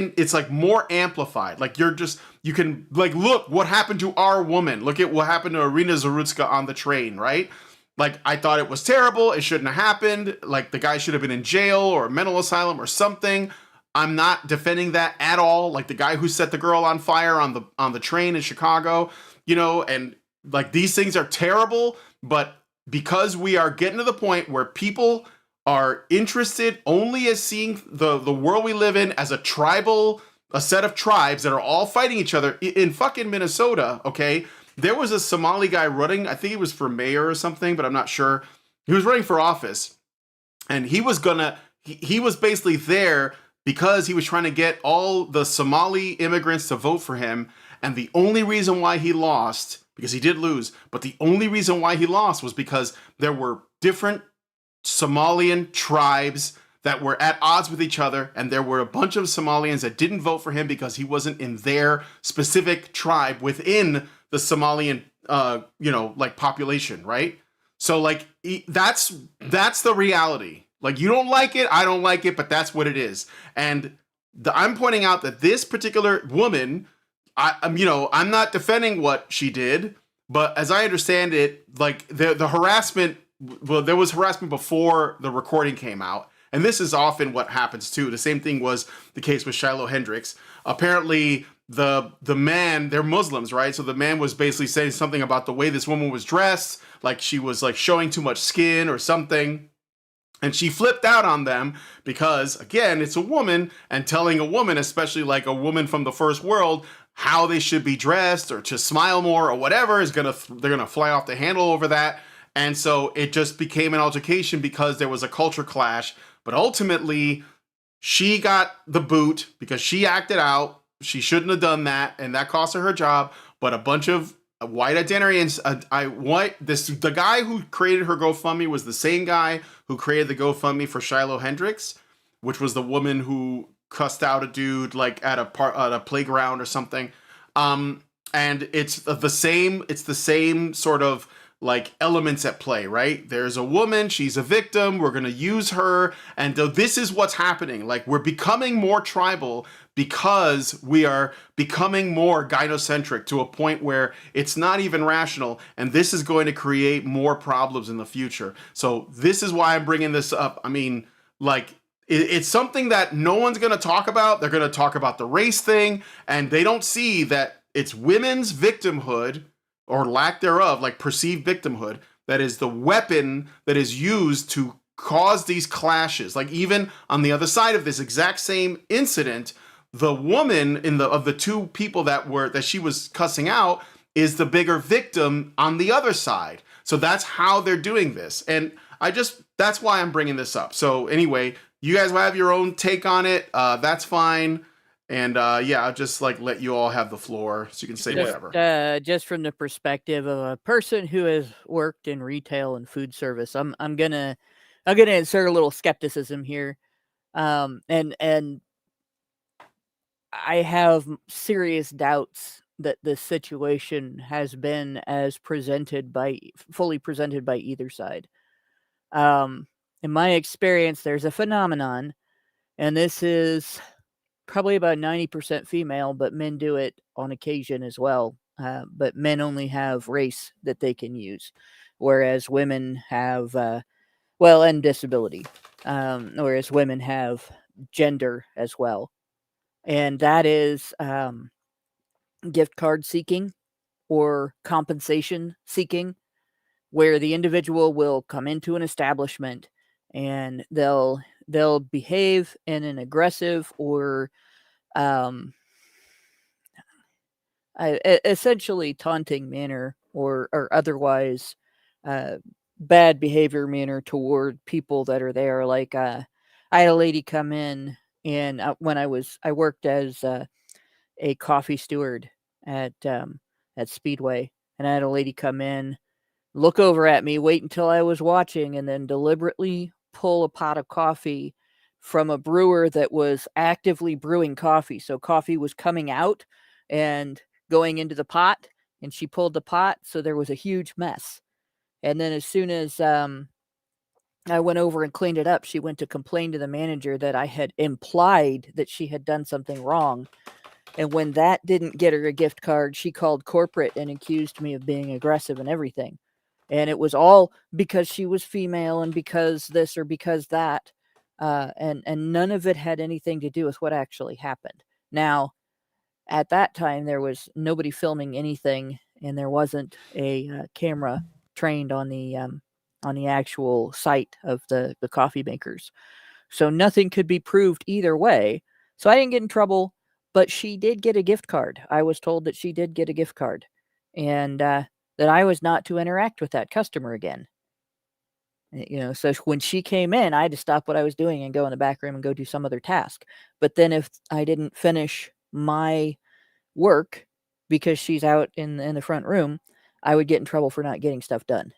amplified. Like you can like, look what happened to our woman. Look at what happened to Irina Zarutska on the train, right? Like, I thought it was terrible. It shouldn't have happened. Like, the guy should have been in jail or a mental asylum or something. I'm not defending that at all. Like the guy who set the girl on fire on the train in Chicago, and like these things are terrible, but because we are getting to the point where people are interested only as seeing the world we live in as a set of tribes that are all fighting each other in fucking Minnesota. Okay, there was a Somali guy running, I think he was for mayor or something, but I'm not sure. He was running for office, and he was basically there because he was trying to get all the Somali immigrants to vote for him. And the only reason why he lost, because he did lose, but the only reason why he lost was because there were different Somalian tribes that were at odds with each other, and there were a bunch of Somalians that didn't vote for him because he wasn't in their specific tribe within the Somalian population, right? So like that's the reality. Like, you don't like it, I don't like it, but that's what it is. And I'm pointing out that this particular woman, I'm not defending what she did, but as I understand it, like the harassment, well, there was harassment before the recording came out. And this is often what happens too. The same thing was the case with Shiloh Hendricks. Apparently the man, they're Muslims, right? So the man was basically saying something about the way this woman was dressed, like she was like showing too much skin or something. And she flipped out on them because, again, it's a woman, and telling a woman, especially like a woman from the first world, how they should be dressed or to smile more or whatever they're gonna fly off the handle over that. And so it just became an altercation because there was a culture clash. But ultimately, she got the boot because she acted out. She shouldn't have done that, and that cost her job. But a bunch of white identitarians, the guy who created her GoFundMe was the same guy who created the GoFundMe for Shiloh Hendricks, which was the woman who cussed out a dude like at a playground or something. And it's the same sort of like elements at play, right? There's a woman, she's a victim, we're gonna use her, and this is what's happening. Like, we're becoming more tribal because we are becoming more gynocentric to a point where it's not even rational, and this is going to create more problems in the future. So this is why I'm bringing this up. I mean, like, it's something that no one's going to talk about. They're going to talk about the race thing, and they don't see that it's women's victimhood or lack thereof, like perceived victimhood, that is the weapon that is used to cause these clashes. Like, even on the other side of this exact same incident, the woman of the two people that she was cussing out is the bigger victim on the other side. So that's how they're doing this. And that's why I'm bringing this up. So anyway, you guys will have your own take on it. That's fine. And I'll just like let you all have the floor so you can say whatever. Just from the perspective of a person who has worked in retail and food service, I'm gonna insert a little skepticism here, and I have serious doubts that this situation has been as fully presented by either side. In my experience, there's a phenomenon, and this is probably about 90% female, but men do it on occasion as well. But men only have race that they can use, whereas women have, and disability, whereas women have gender as well. And that is gift card seeking or compensation seeking, where the individual will come into an establishment and they'll behave in an aggressive or essentially taunting manner or otherwise bad behavior manner toward people that are there. Like I had a lady come in, and when I worked as a coffee steward at Speedway, and I had a lady come in, look over at me, wait until I was watching, and then deliberately pull a pot of coffee from a brewer that was actively brewing coffee. So coffee was coming out and going into the pot, and she pulled the pot, so there was a huge mess. And then as soon as I went over and cleaned it up, she went to complain to the manager that I had implied that she had done something wrong. And when that didn't get her a gift card, she called corporate and accused me of being aggressive and everything. And it was all because she was female and because this or because that. And none of it had anything to do with what actually happened. Now, at that time, there was nobody filming anything, and there wasn't a camera trained on the actual site of the coffee makers. So nothing could be proved either way. So I didn't get in trouble, but she did get a gift card. I was told that she did get a gift card, and that I was not to interact with that customer again. So when she came in, I had to stop what I was doing and go in the back room and go do some other task. But then if I didn't finish my work because she's out in the front room, I would get in trouble for not getting stuff done.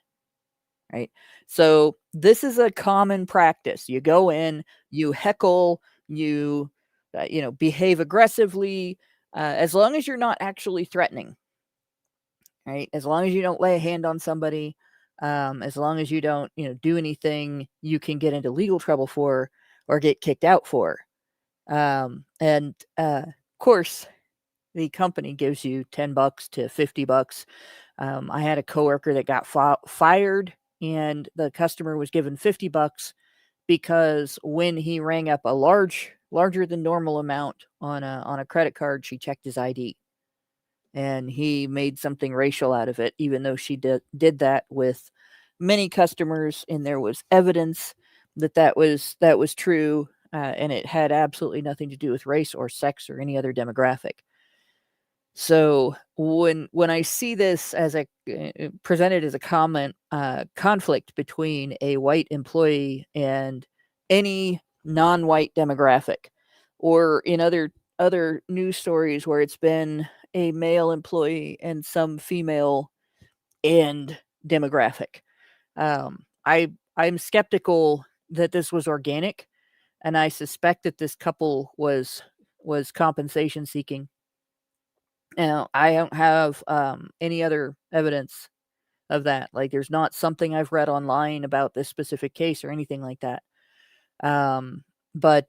Right. So this is a common practice. You go in, you heckle, you behave aggressively, as long as you're not actually threatening. Right. As long as you don't lay a hand on somebody, as long as you don't do anything you can get into legal trouble for or get kicked out for. And of course, the company gives you $10 to $50. I had a coworker that got fired, and the customer was given $50 because when he rang up a larger than normal amount on a credit card, she checked his ID, and he made something racial out of it, even though she did that with many customers, and there was evidence that was true, and it had absolutely nothing to do with race or sex or any other demographic. So when I see this as presented as a conflict between a white employee and any non-white demographic, or in other news stories where it's been a male employee and some female and demographic, I'm skeptical that this was organic, and I suspect that this couple was compensation seeking. Now, I don't have any other evidence of that. Like, there's not something I've read online about this specific case or anything like that. But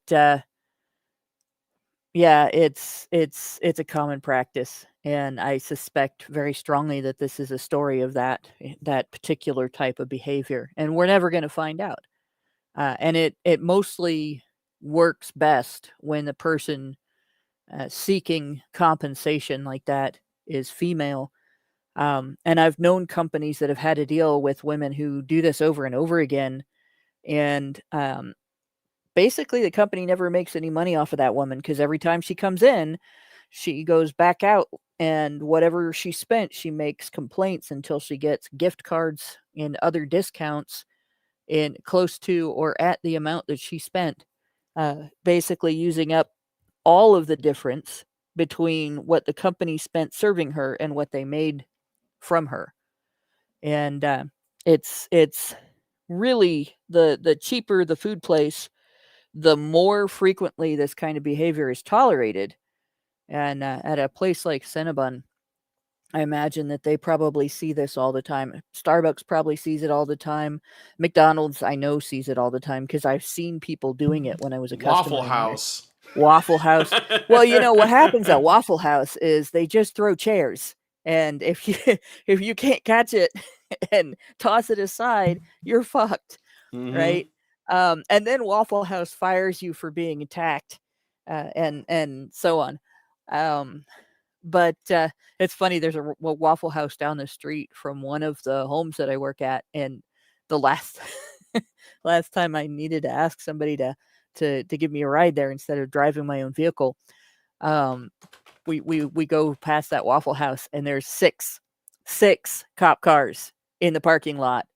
yeah, it's a common practice, and I suspect very strongly that this is a story of that particular type of behavior, and we're never going to find out. And it mostly works best when the person seeking compensation like that is female. And I've known companies that have had to deal with women who do this over and over again. And basically, the company never makes any money off of that woman, because every time she comes in, she goes back out, and whatever she spent, she makes complaints until she gets gift cards and other discounts in close to or at the amount that she spent, basically using up all of the difference between what the company spent serving her and what they made from her. And it's really the cheaper the food place, the more frequently this kind of behavior is tolerated. And at a place like Cinnabon, I imagine that they probably see this all the time. Starbucks probably sees it all the time. McDonald's, I know, sees it all the time, because I've seen people doing it when I was a customer. Waffle House. Waffle House. Well, what happens at Waffle House is they just throw chairs, and if you can't catch it and toss it aside, you're fucked, right? And then Waffle House fires you for being attacked, and so on. But it's funny. There's a Waffle House down the street from one of the homes that I work at, and the last last time I needed to ask somebody to give me a ride there instead of driving my own vehicle, we go past that Waffle House, and there's six cop cars in the parking lot,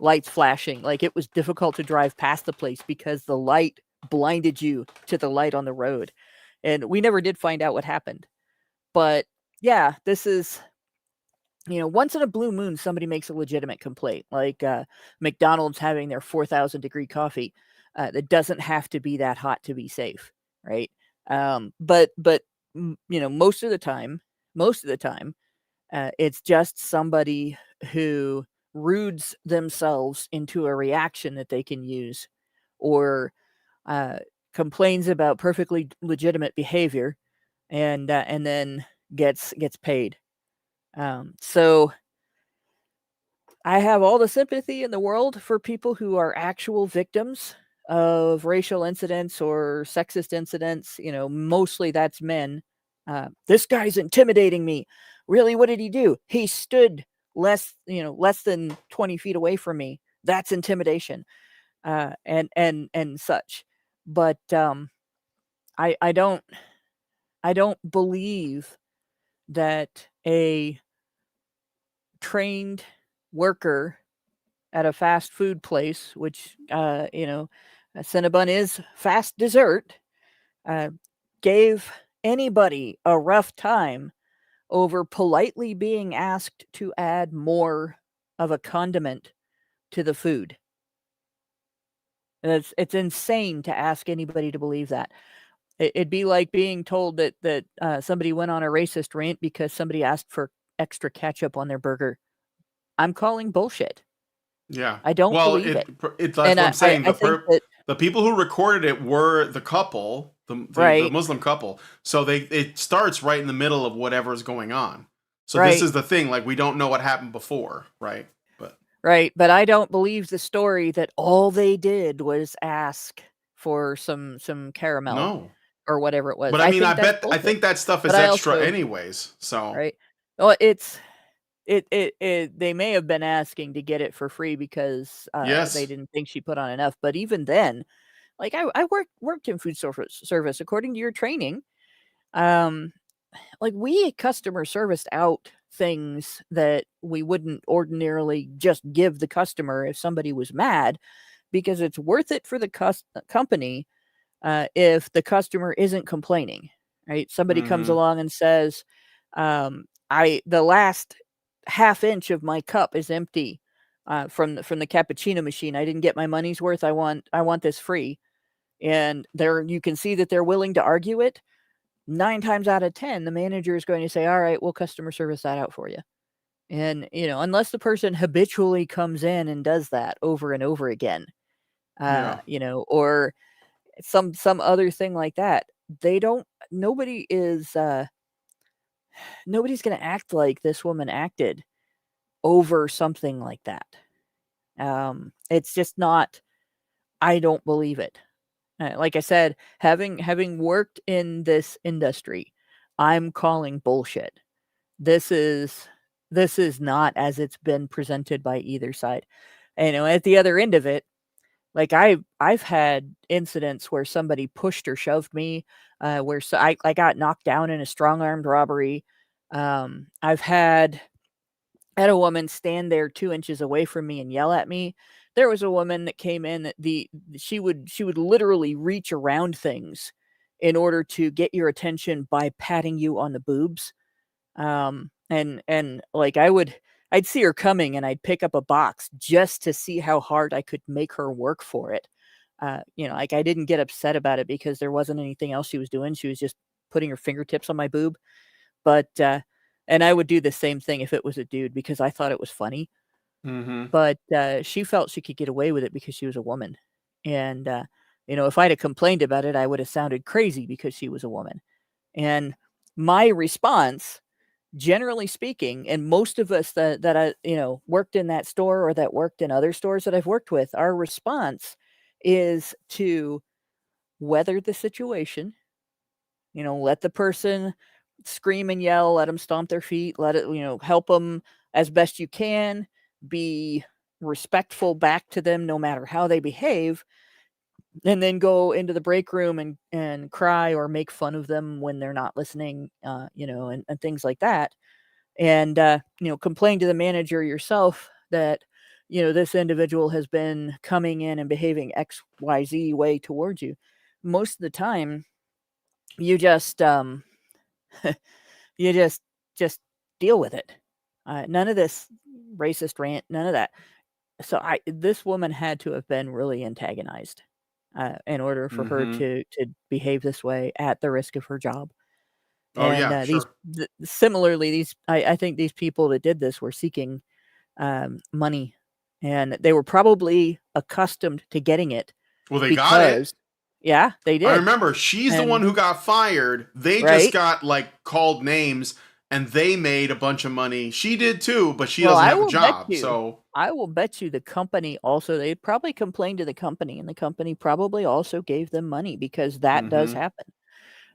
lights flashing. Like, it was difficult to drive past the place because the light blinded you to the light on the road. And we never did find out what happened. But yeah, this is, once in a blue moon, somebody makes a legitimate complaint, like McDonald's having their 4,000 degree coffee. That doesn't have to be that hot to be safe, right? But most of the time, it's just somebody who rudes themselves into a reaction that they can use, or complains about perfectly legitimate behavior, and then gets paid. So I have all the sympathy in the world for people who are actual victims of racial incidents or sexist incidents. Mostly that's men. This guy's intimidating me. Really, what did he do? He stood less than 20 feet away from me. That's intimidation, and such. But I don't believe that a trained worker at a fast food place, which Cinnabon is fast dessert, gave anybody a rough time over politely being asked to add more of a condiment to the food. And it's insane to ask anybody to believe that. It'd be like being told that somebody went on a racist rant because somebody asked for extra ketchup on their burger. I'm calling bullshit. Yeah. I don't Well, believe it. that's And what I'm saying. I think that, The people who recorded it were the couple, the right, Muslim couple. So it starts right in the middle of whatever's going on. So this right, is the thing. Like, we don't know what happened before, right? right. But I don't believe the story that all they did was ask for some caramel No. or whatever it was. But I mean, think that's I bullshit. think that stuff is But I extra also, anyways. So right. Well, they may have been asking to get it for free because they yes. didn't think she put on enough. But even then, like, I worked in food service according to your training. Like, we customer serviced out things that we wouldn't ordinarily just give the customer if somebody was mad, because it's worth it for the company if the customer isn't complaining, right? Somebody comes Mm-hmm. along and says, the last half inch of my cup is empty from the cappuccino machine. I didn't get my money's worth. I want this free. And you can see that they're willing to argue it. 9 times out of 10, the manager is going to say, all right, we'll customer service that out for you. And, unless the person habitually comes in and does that over and over again, Yeah. or some other thing like that, nobody is, nobody's going to act like this woman acted over something like that. It's just not, I don't believe it. Like I said, having worked in this industry, I'm calling bullshit. This is not as it's been presented by either side. And, at the other end of it, like, I've had incidents where somebody pushed or shoved me, where I got knocked down in a strong-armed robbery. I've had a woman stand there 2 inches away from me and yell at me. There was a woman that came in that she would literally reach around things in order to get your attention by patting you on the boobs. And like, I'd see her coming and I'd pick up a box just to see how hard I could make her work for it. Like, I didn't get upset about it because there wasn't anything else she was doing. She was just putting her fingertips on my boob. But and I would do the same thing if it was a dude, because I thought it was funny. Mm-hmm. But she felt she could get away with it because she was a woman. And if I'd have complained about it, I would have sounded crazy because she was a woman. And my response, generally speaking, and most of us that I worked in that store or that worked in other stores that I've worked with, our response is to weather the situation. Let the person scream and yell, let them stomp their feet, let it, help them as best you can, be respectful back to them no matter how they behave, and then go into the break room and cry or make fun of them when they're not listening, and things like that. And, complain to the manager yourself that, this individual has been coming in and behaving XYZ way towards you. Most of the time, you just, you just deal with it. None of this racist rant, none of that. So this woman had to have been really antagonized in order for her Mm-hmm. to behave this way at the risk of her job. Oh And yeah, sure. similarly, I think these people that did this were seeking money, and they were probably accustomed to getting it Well, they got it. because, yeah, they I did, remember she's the one and who got fired. They just right. got like called names and they made a bunch of money. She did too, but she Well, doesn't have a job. So, I will bet you the company also, they probably complained to the company, and the company probably also gave them money because that does mm-hmm. happen.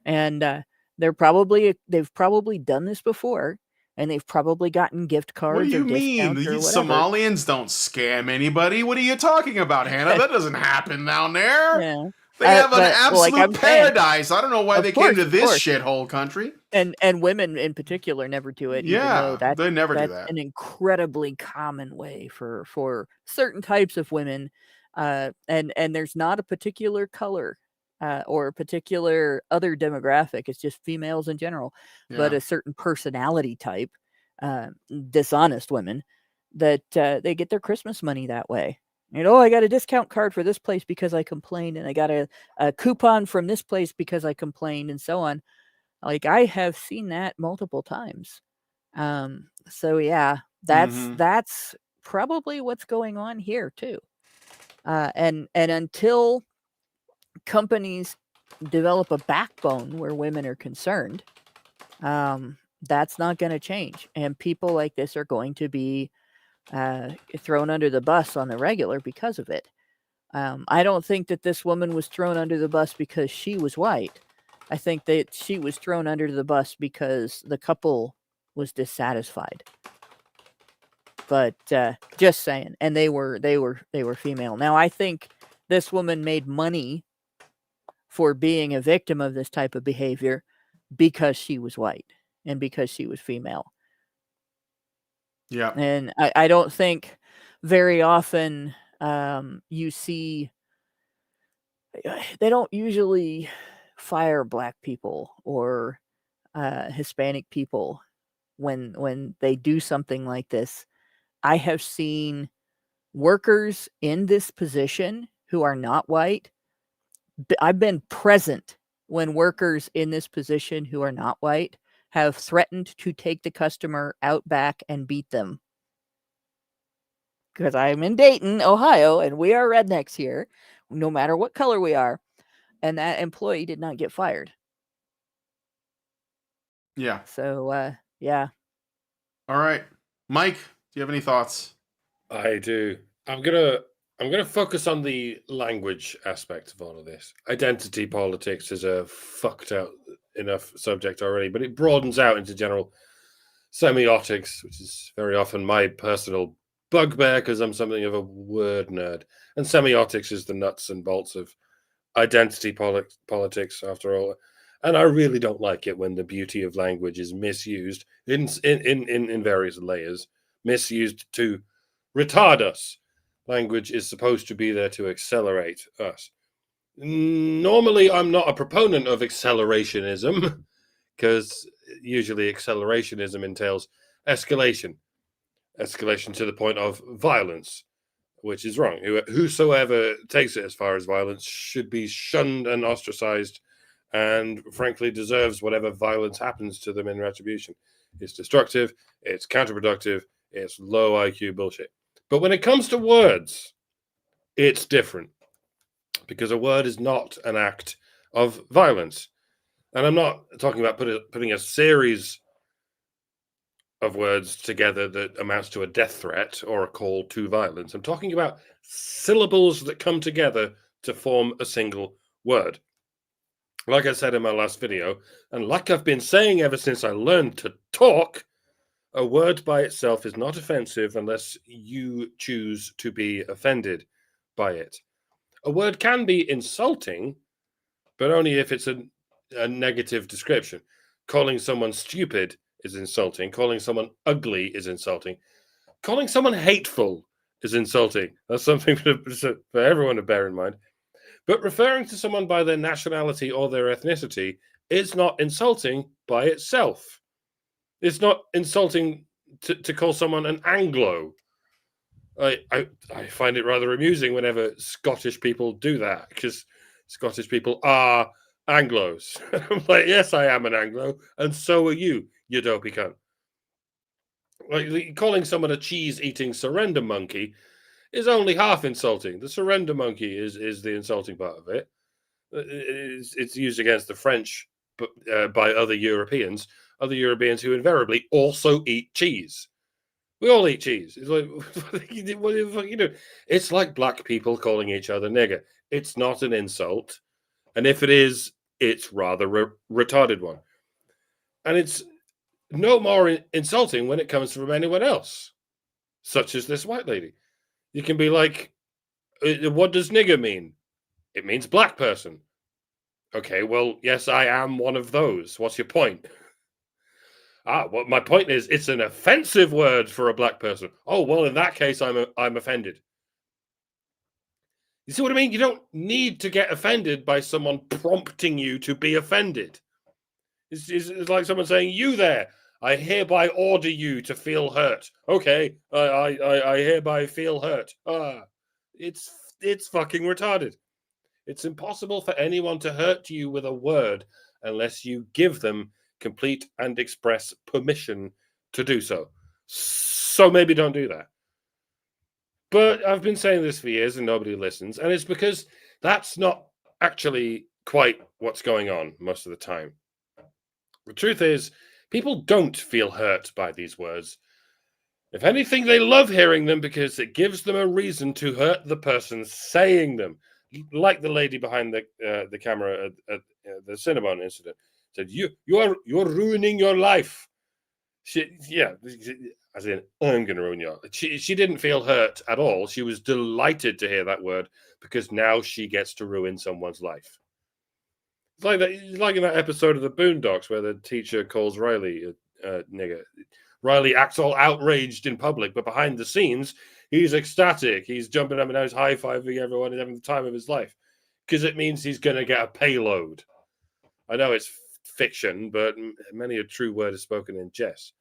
And they've probably done this before, and they've probably gotten gift What do cards or you mean? discounts or These whatever. Somalians don't scam anybody. What are you talking about, Hannah? That doesn't happen down there. Yeah. They have an But well, like absolute I'm saying, paradise. I don't know why they came to of this course, shithole country. and women in particular never do it, even though Yeah, they never do that's that. an incredibly common way for certain types of women, and there's not a particular color, or a particular other demographic. It's just females in general, but Yeah. a certain personality type, uh, dishonest women that they get their Christmas money that way. I got a discount card for this place because I complained, and I got a coupon from this place because I complained, and so on. Like, I have seen that multiple times. So yeah, Mm-hmm. that's probably what's going on here too. And until companies develop a backbone where women are concerned, that's not going to change. And people like this are going to be thrown under the bus on the regular because of it. I don't think that this woman was thrown under the bus because she was white. I think that she was thrown under the bus because the couple was dissatisfied. But just saying, and they were female. Now I think this woman made money for being a victim of this type of behavior because she was white and because she was female. Yeah. And I don't think very often you see, they don't usually fire black people or Hispanic people when they do something like this. I have seen workers in this position who are not white. I've been present when workers in this position who are not white have threatened to take the customer out back and beat them. Because I'm in Dayton, Ohio, and we are rednecks here, no matter what color we are. And that employee did not get fired. Yeah. So, yeah. All right. Mike, do you have any thoughts? I do. I'm gonna focus on the language aspect of all of this. Identity politics is a fucked out enough subject already, but it broadens out into general semiotics, which is very often my personal bugbear because I'm something of a word nerd. And semiotics is the nuts and bolts of identity politics, after all. And I really don't like it when the beauty of language is misused in various layers, misused to retard us. Language is supposed to be there to accelerate us. Normally, I'm not a proponent of accelerationism because usually accelerationism entails escalation to the point of violence, which is wrong. Whosoever takes it as far as violence should be shunned and ostracized, and frankly deserves whatever violence happens to them in retribution. It's destructive, it's counterproductive, it's low IQ bullshit. But when it comes to words, it's different, because a word is not an act of violence. And I'm not talking about putting a series of words together that amounts to a death threat or a call to violence. I'm talking about syllables that come together to form a single word. Like I said in my last video, and like I've been saying ever since I learned to talk, a word by itself is not offensive unless you choose to be offended by it. A word can be insulting, but only if it's a negative description. Calling someone stupid is insulting. Calling someone ugly is insulting. Calling someone hateful is insulting. That's something for everyone to bear in mind. But referring to someone by their nationality or their ethnicity is not insulting by itself. It's not insulting to call someone an Anglo. I find it rather amusing whenever Scottish people do that, because Scottish people are Anglos. I'm like, yes, I am an Anglo, and so are you, you dopey cunt. Like, calling someone a cheese-eating surrender monkey is only half insulting. The surrender monkey is the insulting part of it. It's used against the French, but by other Europeans who invariably also eat cheese. We all eat cheese. It's like, what the fuck you do? It's like black people calling each other nigger. It's not an insult, and if it is, it's rather retarded one. And it's no more insulting when it comes from anyone else, such as this white lady. You can be like, what does nigger mean? It means black person. Okay, well, yes, I am one of those. What's your point? Well, my point is, it's an offensive word for a black person. Oh, well, in that case, I'm offended. You see what I mean? You don't need to get offended by someone prompting you to be offended. It's like someone saying, you there, I hereby order you to feel hurt. Okay, I hereby feel hurt. It's fucking retarded. It's impossible for anyone to hurt you with a word unless you give them complete and express permission to do so. So maybe don't do that. But I've been saying this for years and nobody listens, and it's because that's not actually quite what's going on most of the time. The truth is, people don't feel hurt by these words. If anything, they love hearing them because it gives them a reason to hurt the person saying them. Like the lady behind the camera at the Cinnabon incident said, you're ruining your life. As in, I'm going to ruin your life. She didn't feel hurt at all. She was delighted to hear that word because now she gets to ruin someone's life. It's like in that episode of the Boondocks where the teacher calls Riley a nigger. Riley acts all outraged in public, but behind the scenes, he's ecstatic. He's jumping up and down, he's high-fiving everyone and having the time of his life because it means he's going to get a payload. I know it's fiction, but many a true word is spoken in jest.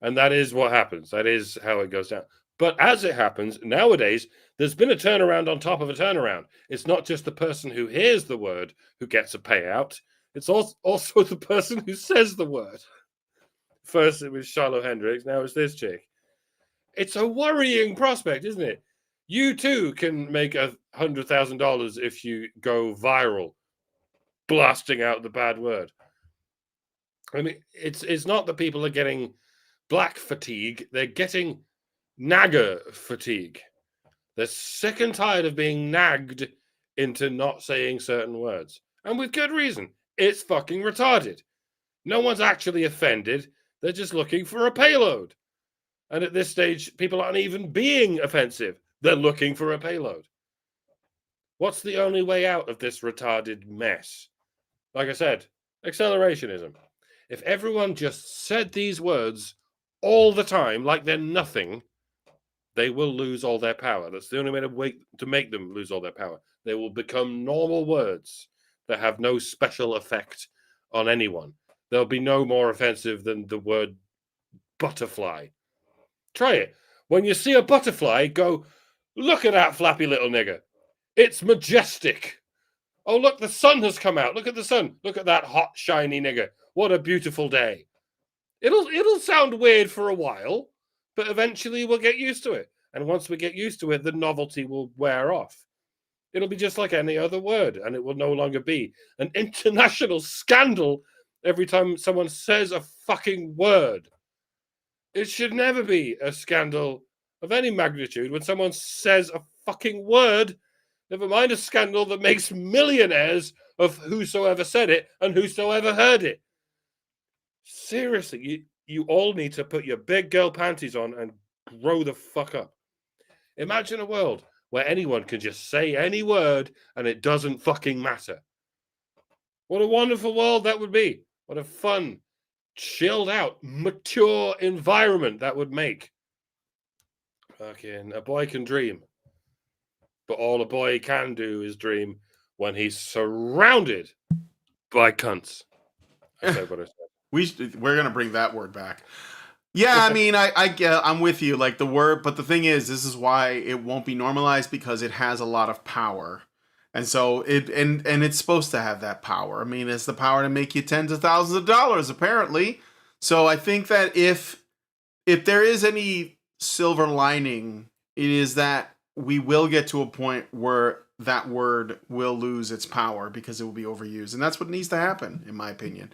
And that is what happens. That is how it goes down. But as it happens, nowadays, there's been a turnaround on top of a turnaround. It's not just the person who hears the word who gets a payout. It's also the person who says the word. First it was Charlotte Hendricks, now it's this chick. It's a worrying prospect, isn't it? You too can make $100,000 if you go viral, blasting out the bad word. I mean, it's not that people are getting black fatigue, they're getting nagger fatigue. They're sick and tired of being nagged into not saying certain words. And with good reason. It's fucking retarded. No one's actually offended. They're just looking for a payload. And at this stage, people aren't even being offensive. They're looking for a payload. What's the only way out of this retarded mess? Like I said, accelerationism. If everyone just said these words all the time like they're nothing, they will lose all their power. That's the only way to make them lose all their power. They will become normal words that have no special effect on anyone. They'll be no more offensive than the word butterfly. Try it. When you see a butterfly, go, look at that flappy little nigger. It's majestic. Oh, look, the sun has come out. Look at the sun. Look at that hot, shiny nigger. What a beautiful day. It'll sound weird for a while, but eventually we'll get used to it. And once we get used to it, the novelty will wear off. It'll be just like any other word, and it will no longer be an international scandal every time someone says a fucking word. It should never be a scandal of any magnitude when someone says a fucking word, never mind a scandal that makes millionaires of whosoever said it and whosoever heard it. Seriously, you all need to put your big girl panties on and grow the fuck up. Imagine a world where anyone can just say any word and it doesn't fucking matter. What a wonderful world that would be. What a fun, chilled out, mature environment that would make. Fucking a boy can dream. But all a boy can do is dream when he's surrounded by cunts. I said what I said. We're gonna bring that word back. Yeah, I mean, I get, I'm with you. Like the word, but the thing is, this is why it won't be normalized, because it has a lot of power, and so and it's supposed to have that power. I mean, it's the power to make you tens of thousands of dollars, apparently. So I think that if there is any silver lining, it is that we will get to a point where that word will lose its power because it will be overused, and that's what needs to happen, in my opinion.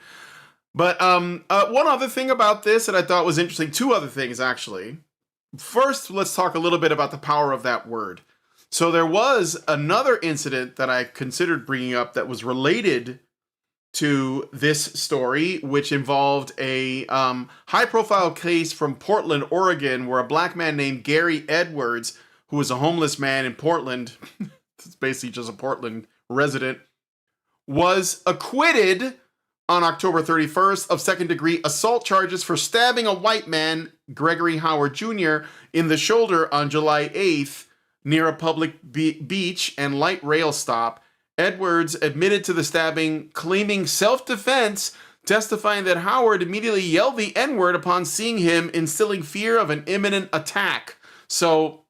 But one other thing about this that I thought was interesting, two other things actually. First, let's talk a little bit about the power of that word. So there was another incident that I considered bringing up that was related to this story, which involved a high-profile case from Portland, Oregon, where a black man named Gary Edwards, who was a homeless man in Portland, it's basically just a Portland resident, was acquitted on October 31st of second-degree assault charges for stabbing a white man, Gregory Howard Jr., in the shoulder on July 8th near a public beach and light rail stop. Edwards admitted to the stabbing, claiming self-defense, testifying that Howard immediately yelled the N-word upon seeing him, instilling fear of an imminent attack. So,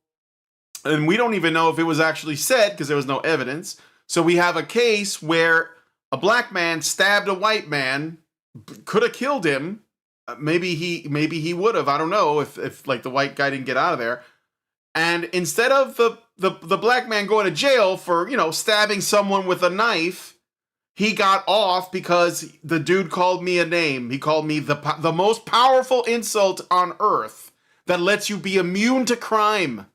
and we don't even know if it was actually said because there was no evidence. So we have a case where a black man stabbed a white man, could have killed him. Maybe he would have. I don't know if like the white guy didn't get out of there. And instead of the black man going to jail for, stabbing someone with a knife, he got off because the dude called me a name. He called me the most powerful insult on earth that lets you be immune to crime.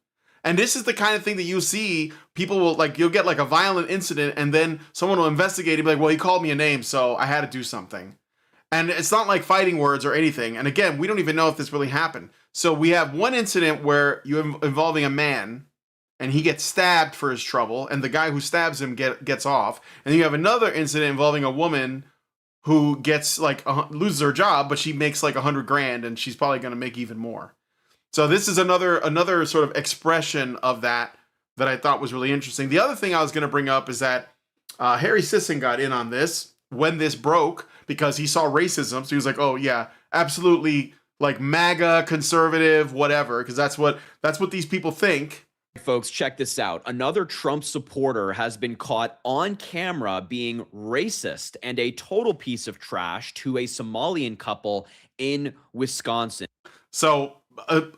And this is the kind of thing that you see. People will you'll get like a violent incident and then someone will investigate and be like, well, he called me a name, so I had to do something. And it's not like fighting words or anything. And again, we don't even know if this really happened. So we have one incident where involving a man and he gets stabbed for his trouble and the guy who stabs him gets off. And then you have another incident involving a woman who gets loses her job, but she makes like $100,000 and she's probably going to make even more. So this is another sort of expression of that I thought was really interesting. The other thing I was going to bring up is that Harry Sisson got in on this when this broke because he saw racism. So he was like, oh yeah, absolutely, like MAGA, conservative, whatever, because that's what these people think. Folks, check this out. Another Trump supporter has been caught on camera being racist and a total piece of trash to a Somalian couple in Wisconsin. So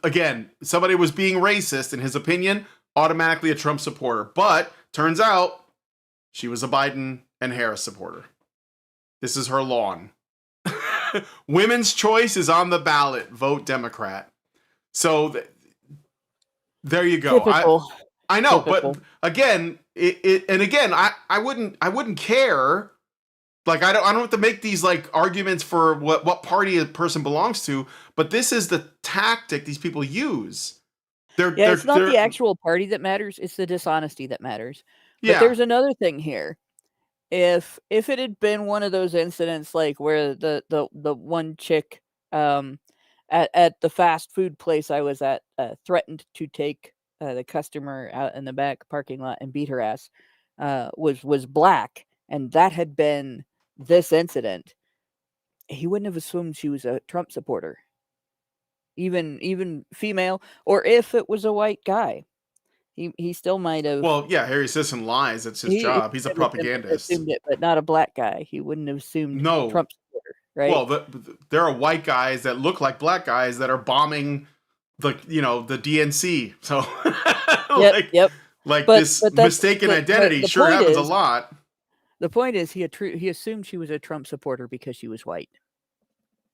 again, somebody was being racist in his opinion, automatically a Trump supporter. But turns out she was a Biden and Harris supporter. This is her lawn. Women's choice is on the ballot. Vote Democrat. So there you go. Typical. I know, Typical. but again, I wouldn't care. Like I don't have to make these like arguments for what party a person belongs to, but this is the tactic these people use. It's not the actual party that matters, it's the dishonesty that matters. But Yeah. there's another thing here. If it had been one of those incidents like where the one chick at the fast food place I was at threatened to take the customer out in the back parking lot and beat her ass, was black, and that had been this incident, he wouldn't have assumed she was a Trump supporter, even female, or if it was a white guy, he still might have. Well, yeah, Harry Sisson lies. It's his job. He's a propagandist. Assumed it, but not a black guy. He wouldn't have assumed Trump supporter, right? Well, there are white guys that look like black guys that are bombing the DNC. So Yep. Like But this that's- mistaken but identity the sure point happens a is- lot. The point is, he assumed she was a Trump supporter because she was white.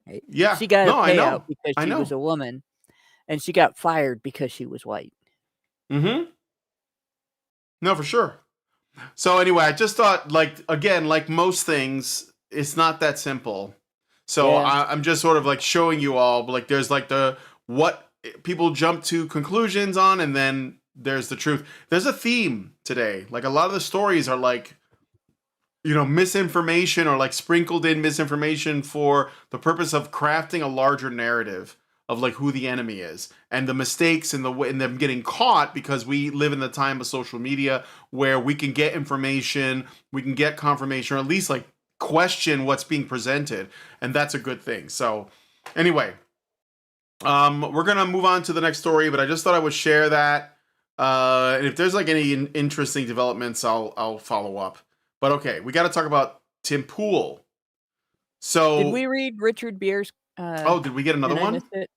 Right? Yeah. She got No, a I know. payout because I she know. was a woman, and she got fired because she was white. Mm-hmm. No, for sure. So anyway, I just thought, again, like most things, it's not that simple. So Yeah. I'm just sort of like showing you all, like there's like what people jump to conclusions on, and then there's the truth. There's a theme today. Like a lot of the stories are like, misinformation or like sprinkled in misinformation for the purpose of crafting a larger narrative of like who the enemy is and the mistakes and in them getting caught, because we live in the time of social media where we can get information, we can get confirmation, or at least like question what's being presented, and that's a good thing. So anyway, we're gonna move on to the next story, but I just thought I would share that. And if there's like any interesting developments, I'll follow up. But okay, we got to talk about Tim Pool. So Did we read Richard Beer's? oh, did we get another Did I one? miss it?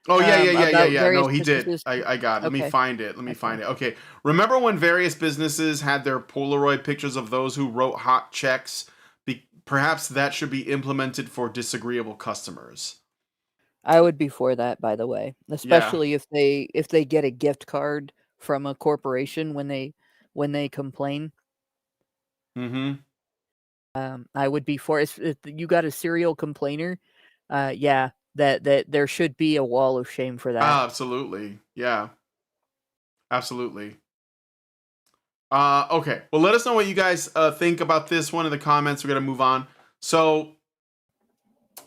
Oh yeah. About No, various he did. businesses. I got it. Let me Okay. find it. Okay. Remember when various businesses had their Polaroid pictures of those who wrote hot checks? Perhaps that should be implemented for disagreeable customers. I would be for that, by the way, especially if they get a gift card from a corporation when they complain. Mm-hmm. I would be for if you got a serial complainer. Yeah, that there should be a wall of shame for that. Absolutely. Yeah. Absolutely. Okay. Well, let us know what you guys think about this one in the comments. We're gonna move on. So,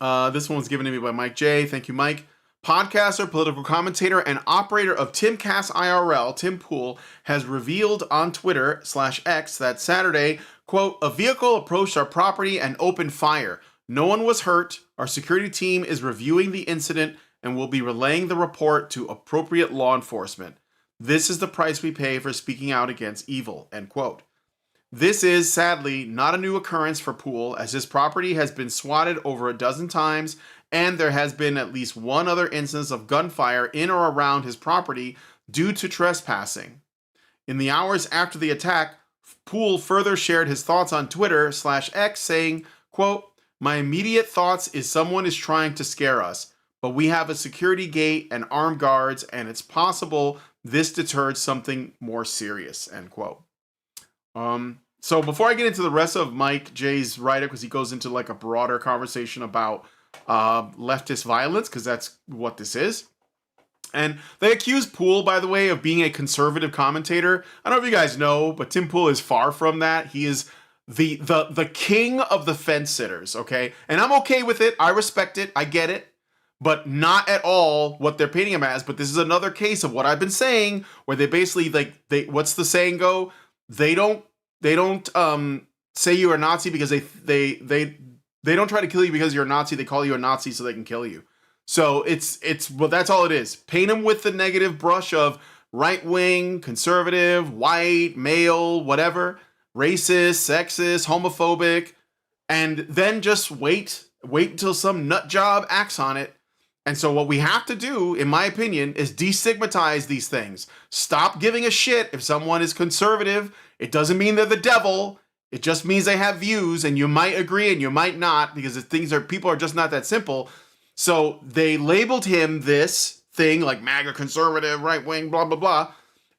this one was given to me by Mike J. Thank you, Mike. Podcaster, political commentator, and operator of Timcast IRL, Tim Pool, has revealed on Twitter/X that Saturday, quote, "A vehicle approached our property and opened fire. No one was hurt. Our security team is reviewing the incident and will be relaying the report to appropriate law enforcement. This is the price we pay for speaking out against evil," end quote. This is, sadly, not a new occurrence for Pool, as his property has been swatted over a dozen times, and there has been at least one other instance of gunfire in or around his property due to trespassing. In the hours after the attack, Pool further shared his thoughts on Twitter/X, saying, quote, "My immediate thoughts is someone is trying to scare us, but we have a security gate and armed guards, and it's possible this deterred something more serious," end quote. So before I get into the rest of Mike J's write-up, because he goes into like a broader conversation about leftist violence, because that's what this is. And they accuse Pool, by the way, of being a conservative commentator. I don't know if you guys know, but Tim Pool is far from that. He is the king of the fence sitters, okay? And I'm okay with it. I respect it. I get it. But not at all what they're painting him as. But this is another case of what I've been saying, where they basically what's the saying go? They don't say you are a Nazi because they don't try to kill you because you're a Nazi. They call you a Nazi so they can kill you. So well, that's all it is. Paint them with the negative brush of right wing, conservative, white, male, whatever, racist, sexist, homophobic, and then just wait until some nut job acts on it. And so what we have to do, in my opinion, is destigmatize these things. Stop giving a shit if someone is conservative. It doesn't mean they're the devil. It just means they have views, and you might agree and you might not, because people are just not that simple. So they labeled him this thing like MAGA, conservative, right wing, blah, blah, blah.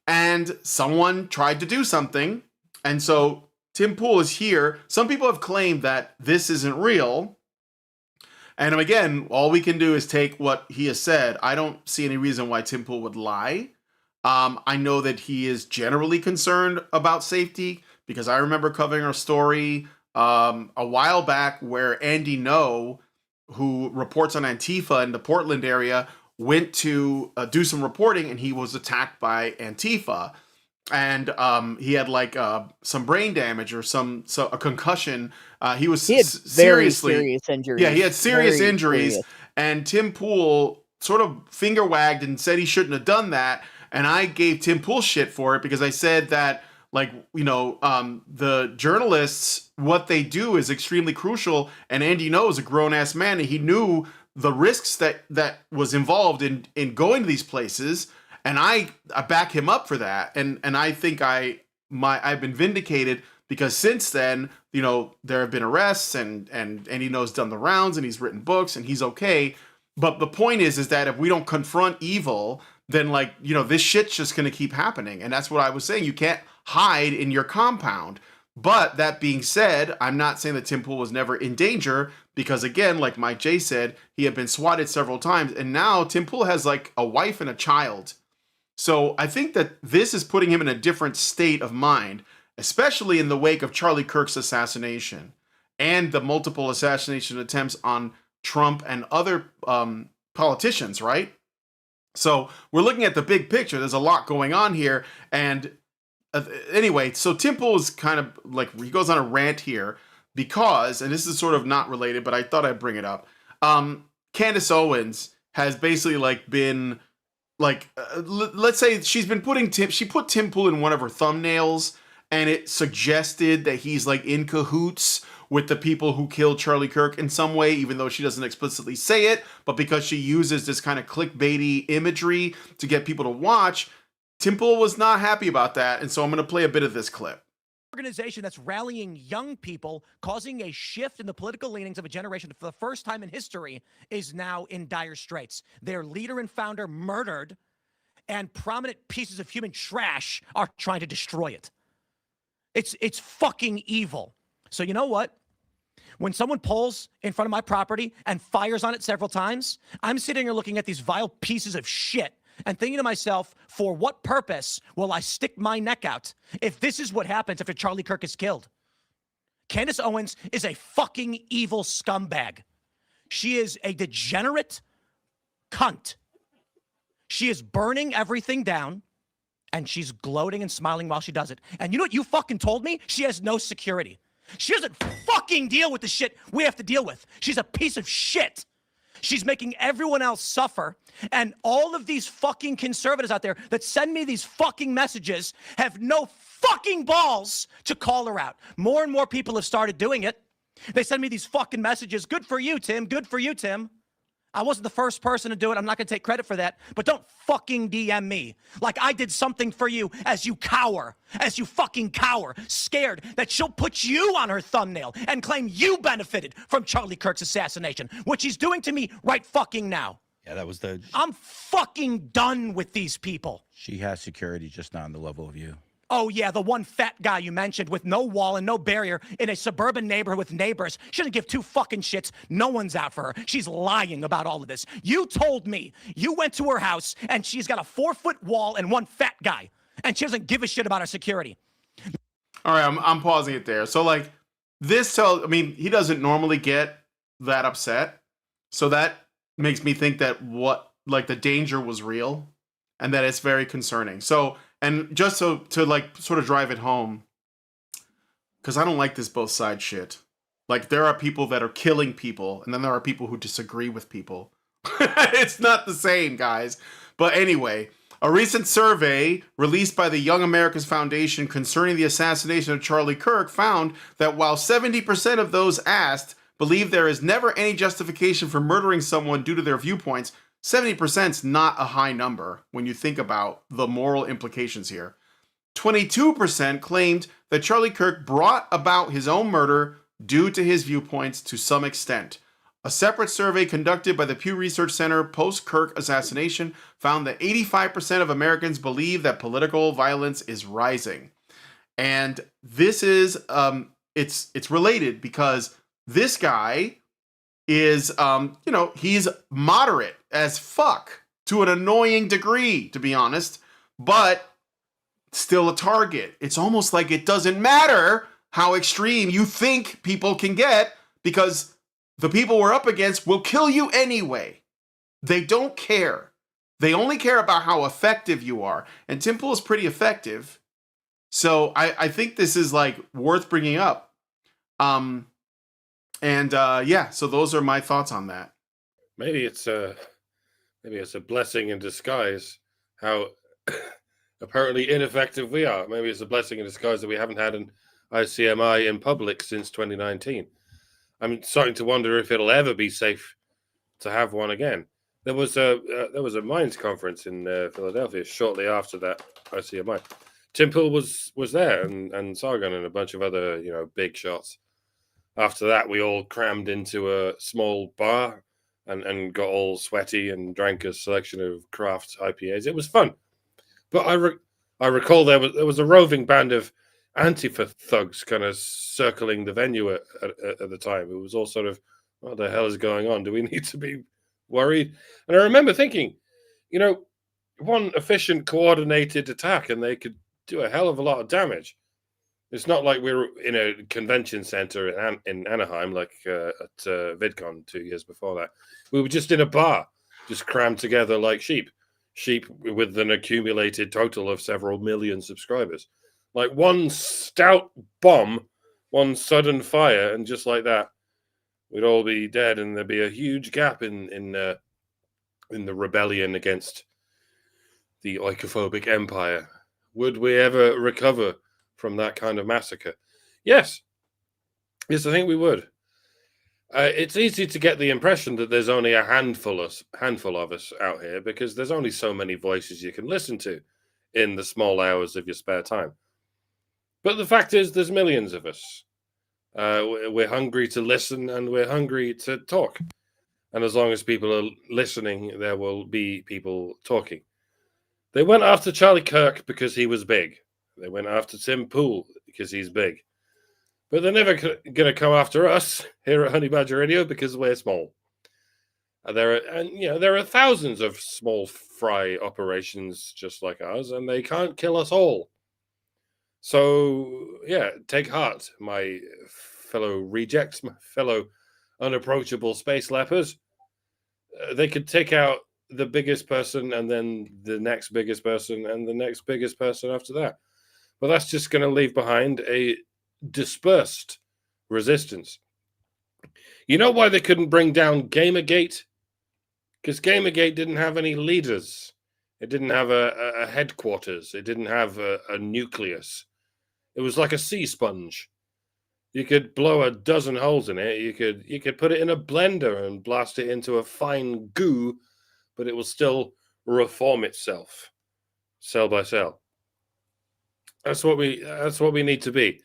And someone tried to do something. And so Tim Pool is here. Some people have claimed that this isn't real. And again, all we can do is take what he has said. I don't see any reason why Tim Pool would lie. I know that he is generally concerned about safety, because I remember covering a story a while back where Andy No, who reports on Antifa in the Portland area, went to do some reporting, and he was attacked by Antifa. And he had like some brain damage or a concussion. He had very serious injuries. Yeah, he had serious Very injuries. serious. And Tim Pool sort of finger wagged and said he shouldn't have done that. And I gave Tim Pool shit for it, because I said that, like, the journalists, what they do is extremely crucial. And Andy knows a grown ass man, and he knew the risks that was involved in going to these places. And I back him up for that. And I think I've been vindicated, because since then, there have been arrests, and Andy No's done the rounds, and he's written books, and he's okay. But the point is that if we don't confront evil, then this shit's just going to keep happening. And that's what I was saying. You can't hide in your compound. But that being said, I'm not saying that Tim Pool was never in danger, because again, like Mike J said, he had been swatted several times. And now Tim Pool has like a wife and a child. So I think that this is putting him in a different state of mind, especially in the wake of Charlie Kirk's assassination and the multiple assassination attempts on Trump and other politicians, right? So we're looking at the big picture. There's a lot going on here. And anyway, so Tim Pool is kind of like, he goes on a rant here because, and this is sort of not related, but I thought I'd bring it up. Candace Owens has basically like been like, let's say she's been she put Tim Pool in one of her thumbnails, and it suggested that he's like in cahoots with the people who killed Charlie Kirk in some way, even though she doesn't explicitly say it, but because she uses this kind of clickbaity imagery to get people to watch, Tim Pool was not happy about that, and so I'm going to play a bit of this clip. Organization that's rallying young people, causing a shift in the political leanings of a generation for the first time in history, is now in dire straits. Their leader and founder murdered, and prominent pieces of human trash are trying to destroy it. It's fucking evil. So you know what? When someone pulls in front of my property and fires on it several times, I'm sitting here looking at these vile pieces of shit and thinking to myself, for what purpose will I stick my neck out if this is what happens after Charlie Kirk is killed? Candace Owens is a fucking evil scumbag. She is a degenerate cunt. She is burning everything down, and she's gloating and smiling while she does it. And you know what you fucking told me? She has no security. She doesn't fucking deal with the shit we have to deal with. She's a piece of shit. She's making everyone else suffer. And all of these fucking conservatives out there that send me these fucking messages have no fucking balls to call her out. More and more people have started doing it. They send me these fucking messages. Good for you, Tim. Good for you, Tim. I wasn't the first person to do it. I'm not going to take credit for that. But don't fucking DM me like I did something for you as you cower, as you fucking cower, scared that she'll put you on her thumbnail and claim you benefited from Charlie Kirk's assassination, which he's doing to me right fucking now. Yeah, that was the... I'm fucking done with these people. She has security, just not on the level of you. Oh, yeah, the one fat guy you mentioned with no wall and no barrier in a suburban neighborhood with neighbors. She doesn't give two fucking shits. No one's out for her. She's lying about all of this. You told me you went to her house and she's got a 4-foot wall and one fat guy, and she doesn't give a shit about her security. All right, I'm pausing it there. So, like, this tells, I mean, he doesn't normally get that upset. So that makes me think that the danger was real and that it's very concerning. So, and just to like sort of drive it home, because I don't like this both sides shit. Like, there are people that are killing people, and then there are people who disagree with people. It's not the same, guys. But anyway, a recent survey released by the Young America's Foundation concerning the assassination of Charlie Kirk found that while 70% of those asked believe there is never any justification for murdering someone due to their viewpoints, 70% is not a high number when you think about the moral implications here. 22% claimed that Charlie Kirk brought about his own murder due to his viewpoints to some extent. A separate survey conducted by the Pew Research Center post-Kirk assassination found that 85% of Americans believe that political violence is rising. And this is, it's related because this guy is, he's moderate as fuck to an annoying degree, to be honest, but still a target. It's almost like it doesn't matter how extreme you think people can get because the people we're up against will kill you anyway. They don't care. They only care about how effective you are. And Tim Pool is pretty effective. So I think this is like worth bringing up. So those are my thoughts on that. Maybe it's a blessing in disguise how apparently ineffective we are. Maybe it's a blessing in disguise that we haven't had an ICMI in public since 2019. I'm starting to wonder if it'll ever be safe to have one again. There was a Minds conference in Philadelphia shortly after that ICMI. Tim Pool was there and Sargon and a bunch of other big shots. After that, we all crammed into a small bar and got all sweaty and drank a selection of craft IPAs. It was fun, but I recall there was a roving band of Antifa thugs kind of circling the venue at the time. It was all sort of, what the hell is going on? Do we need to be worried? And I remember thinking, one efficient, coordinated attack, and they could do a hell of a lot of damage. It's not like we were in a convention center in Anaheim, like at VidCon 2 years before that. We were just in a bar, just crammed together like sheep with an accumulated total of several million subscribers. Like one stout bomb, one sudden fire, and just like that, we'd all be dead, and there'd be a huge gap in the rebellion against the oikophobic empire. Would we ever recover from that kind of massacre? Yes, I think we would. It's easy to get the impression that there's only a handful of us out here, because there's only so many voices you can listen to in the small hours of your spare time. But the fact is, there's millions of us. We're hungry to listen, and we're hungry to talk. And as long as people are listening, there will be people talking. They went after Charlie Kirk because he was big. They went after Tim Pool because he's big. But they're never going to come after us here at Honey Badger Radio because we're small. There are thousands of small fry operations just like ours, and they can't kill us all. So, yeah, take heart, my fellow rejects, my fellow unapproachable space lepers. They could take out the biggest person, and then the next biggest person, and the next biggest person after that. But that's just going to leave behind a dispersed resistance. You know why they couldn't bring down Gamergate? Because Gamergate didn't have any leaders. It didn't have a headquarters. It didn't have a nucleus. It was like a sea sponge. You could blow a dozen holes in it. You could put it in a blender and blast it into a fine goo, but it will still reform itself, cell by cell. That's what we need to be.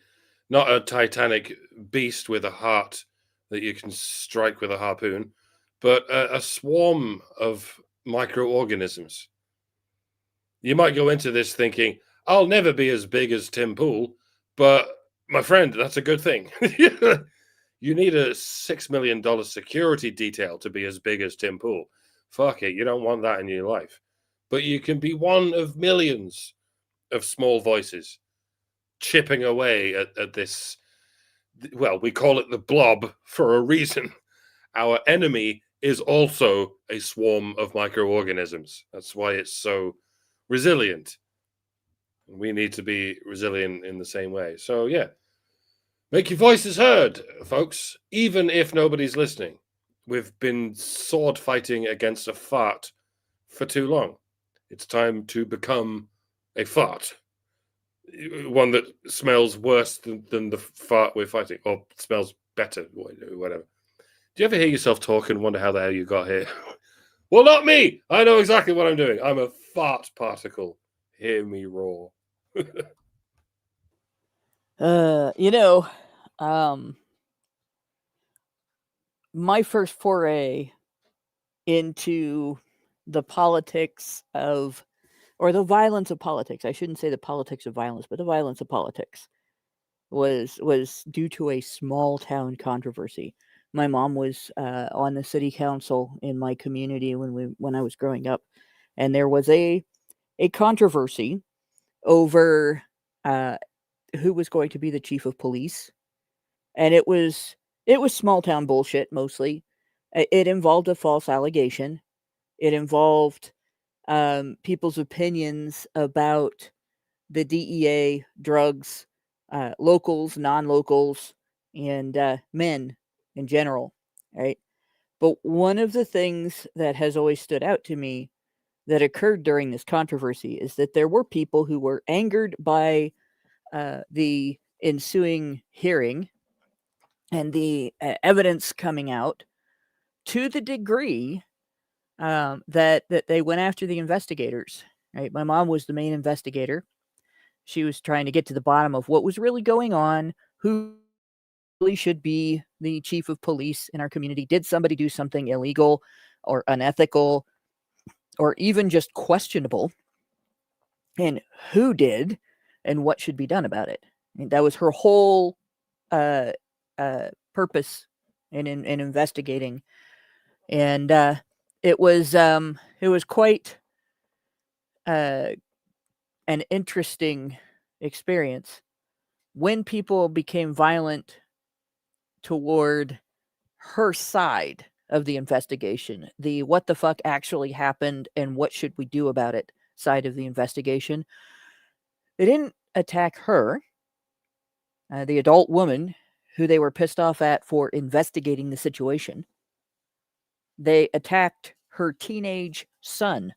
Not a titanic beast with a heart that you can strike with a harpoon, but a swarm of microorganisms. You might go into this thinking, I'll never be as big as Tim Pool, but my friend, that's a good thing. You need a $6 million security detail to be as big as Tim Pool. Fuck it, you don't want that in your life. But you can be one of millions of small voices chipping away at this. Well, we call it the blob for a reason. Our enemy is also a swarm of microorganisms. That's why it's so resilient. We need to be resilient in the same way. So, yeah, make your voices heard, folks, even if nobody's listening. We've been sword fighting against a fart for too long. It's time to become a fart. One that smells worse than the fart we're fighting, or smells better, whatever. Do you ever hear yourself talk and wonder how the hell you got here? Well, not me. I know exactly what I'm doing. I'm a fart particle. Hear me roar. My first foray into the politics of, or the violence of politics, I shouldn't say the politics of violence, but the violence of politics was due to a small town controversy. My mom was on the city council in my community when I was growing up, and there was a controversy over who was going to be the chief of police, and it was small town bullshit mostly. It involved a false allegation. It involved people's opinions about the DEA, drugs, locals, non-locals, and men in general, right? But one of the things that has always stood out to me that occurred during this controversy is that there were people who were angered by the ensuing hearing and the evidence coming out to the degree that they went after the investigators. Right, my mom was the main investigator. She was trying to get to the bottom of what was really going on, who really should be the chief of police in our community. Did somebody do something illegal or unethical or even just questionable? And who did, and what should be done about it? And that was her whole purpose in investigating. And it was quite an interesting experience when people became violent toward her side of the investigation, the what the fuck actually happened and what should we do about it side of the investigation. They didn't attack her, the adult woman who they were pissed off at for investigating the situation. They attacked her teenage son,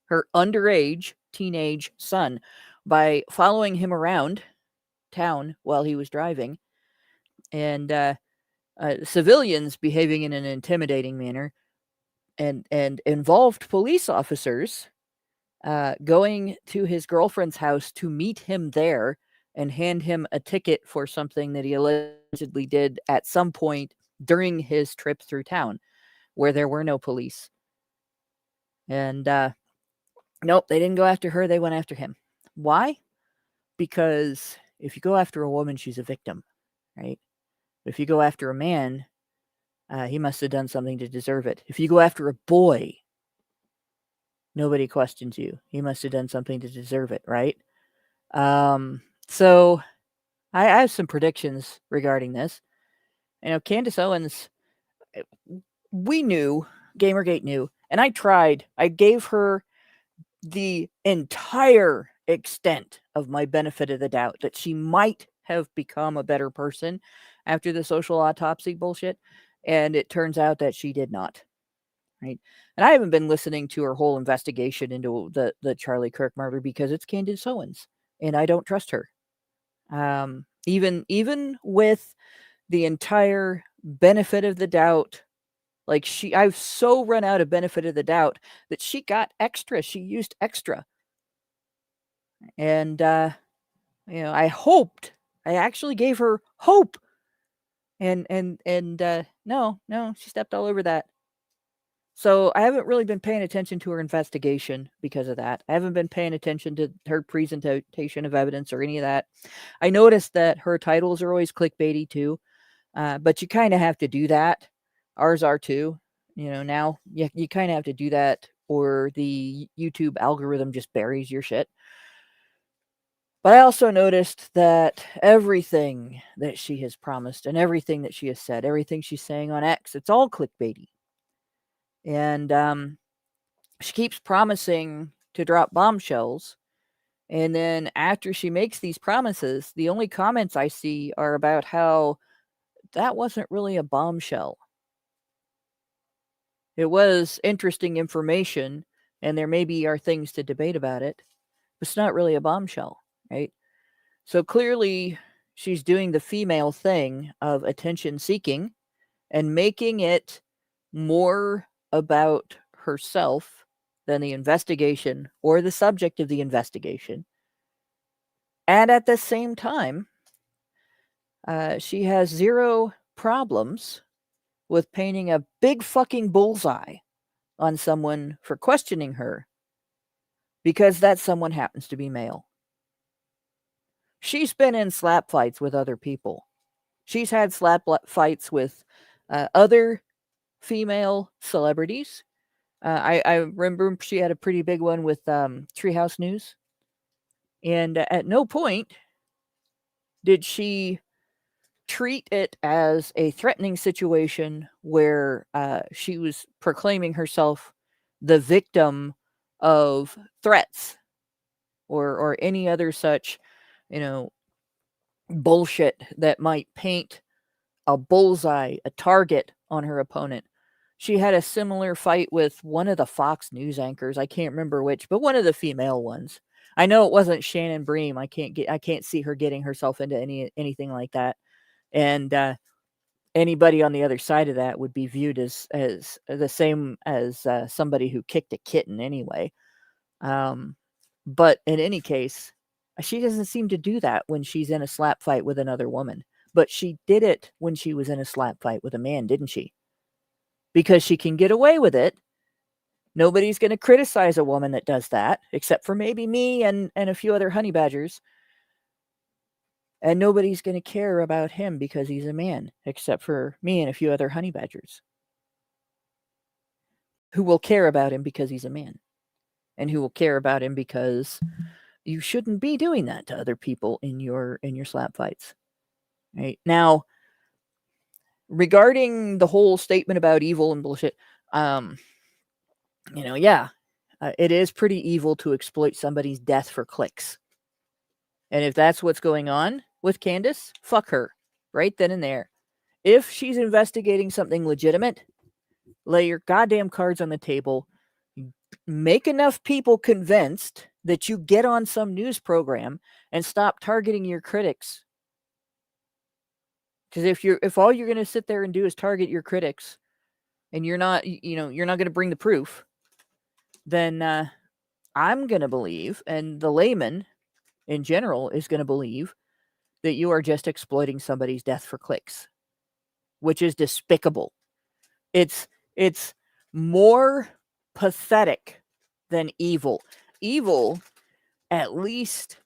her underage teenage son, by following him around town while he was driving, and civilians behaving in an intimidating manner, and involved police officers going to his girlfriend's house to meet him there and hand him a ticket for something that he allegedly did at some point during his trip through town where there were no police. And nope, they didn't go after her. They went after him. Why? Because if you go after a woman, she's a victim, right? If you go after a man, he must have done something to deserve it. If you go after a boy, nobody questions you. He must have done something to deserve it, right? So I have some predictions regarding this. You know, Candace Owens, we knew, Gamergate knew, and I tried. I gave her the entire extent of my benefit of the doubt that she might have become a better person after the social autopsy bullshit, and it turns out that she did not. Right? And I haven't been listening to her whole investigation into the Charlie Kirk murder because it's Candace Owens, and I don't trust her. Even with the entire benefit of the doubt, like I've so run out of benefit of the doubt that she got extra. She used extra. And you know, I actually gave her hope. And no, she stepped all over that. So I haven't really been paying attention to her investigation because of that. I haven't been paying attention to her presentation of evidence or any of that. I noticed that her titles are always clickbaity too, but you kind of have to do that. Ours are too. You know, now you kind of have to do that or the YouTube algorithm just buries your shit. But I also noticed that everything that she has promised and everything that she has said, everything she's saying on X, it's all clickbaity. And she keeps promising to drop bombshells. And then after she makes these promises, the only comments I see are about how that wasn't really a bombshell. It was interesting information, and there maybe are things to debate about it, but it's not really a bombshell, right? So clearly, she's doing the female thing of attention seeking and making it more about herself than the investigation or the subject of the investigation. And at the same time, she has zero problems with painting a big fucking bullseye on someone for questioning her because that someone happens to be male. She's been in slap fights with other people. She's had slap fights with other female celebrities. I remember she had a pretty big one with Treehouse News. And at no point did she treat it as a threatening situation where she was proclaiming herself the victim of threats or any other such, you know, bullshit that might paint a bullseye, a target on her opponent. She had a similar fight with one of the Fox News anchors. I can't remember which, but one of the female ones. I know it wasn't Shannon Bream. I can't see her getting herself into anything like that. And anybody on the other side of that would be viewed as the same as somebody who kicked a kitten anyway. But in any case, she doesn't seem to do that when she's in a slap fight with another woman. But she did it when she was in a slap fight with a man, didn't she? Because she can get away with it. Nobody's going to criticize a woman that does that, except for maybe me and a few other honey badgers. And nobody's going to care about him because he's a man, except for me and a few other honey badgers who will care about him because he's a man. and who will care about him, because you shouldn't be doing that to other people in your slap fights. Right? Now, regarding the whole statement about evil and bullshit, it is pretty evil to exploit somebody's death for clicks. And if that's what's going on with Candace, fuck her right then and there. If she's investigating something legitimate, lay your goddamn cards on the table. Make enough people convinced that you get on some news program and stop targeting your critics. Because if all you're going to sit there and do is target your critics, and you're not going to bring the proof, then I'm going to believe, and the layman in general is going to believe, that you are just exploiting somebody's death for clicks, which is despicable. It's more pathetic than evil. Evil, at least,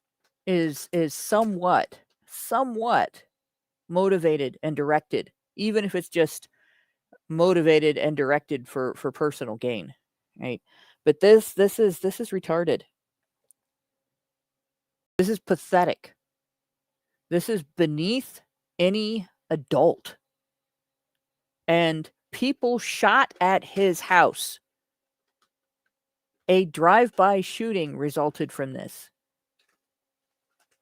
is somewhat motivated and directed, even if it's just motivated and directed for personal gain, right? But this is retarded. This is pathetic. This is beneath any adult. And people shot at his house. A drive-by shooting resulted from this.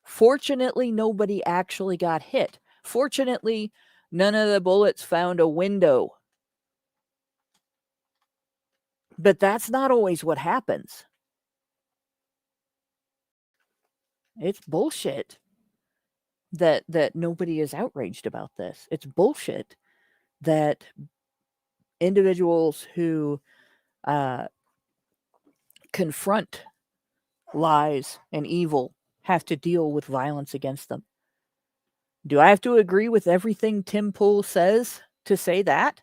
Fortunately, nobody actually got hit. Fortunately, none of the bullets found a window. But that's not always what happens. It's bullshit that nobody is outraged about this. It's bullshit that individuals who confront lies and evil have to deal with violence against them. Do I have to agree with everything Tim Pool says to say that?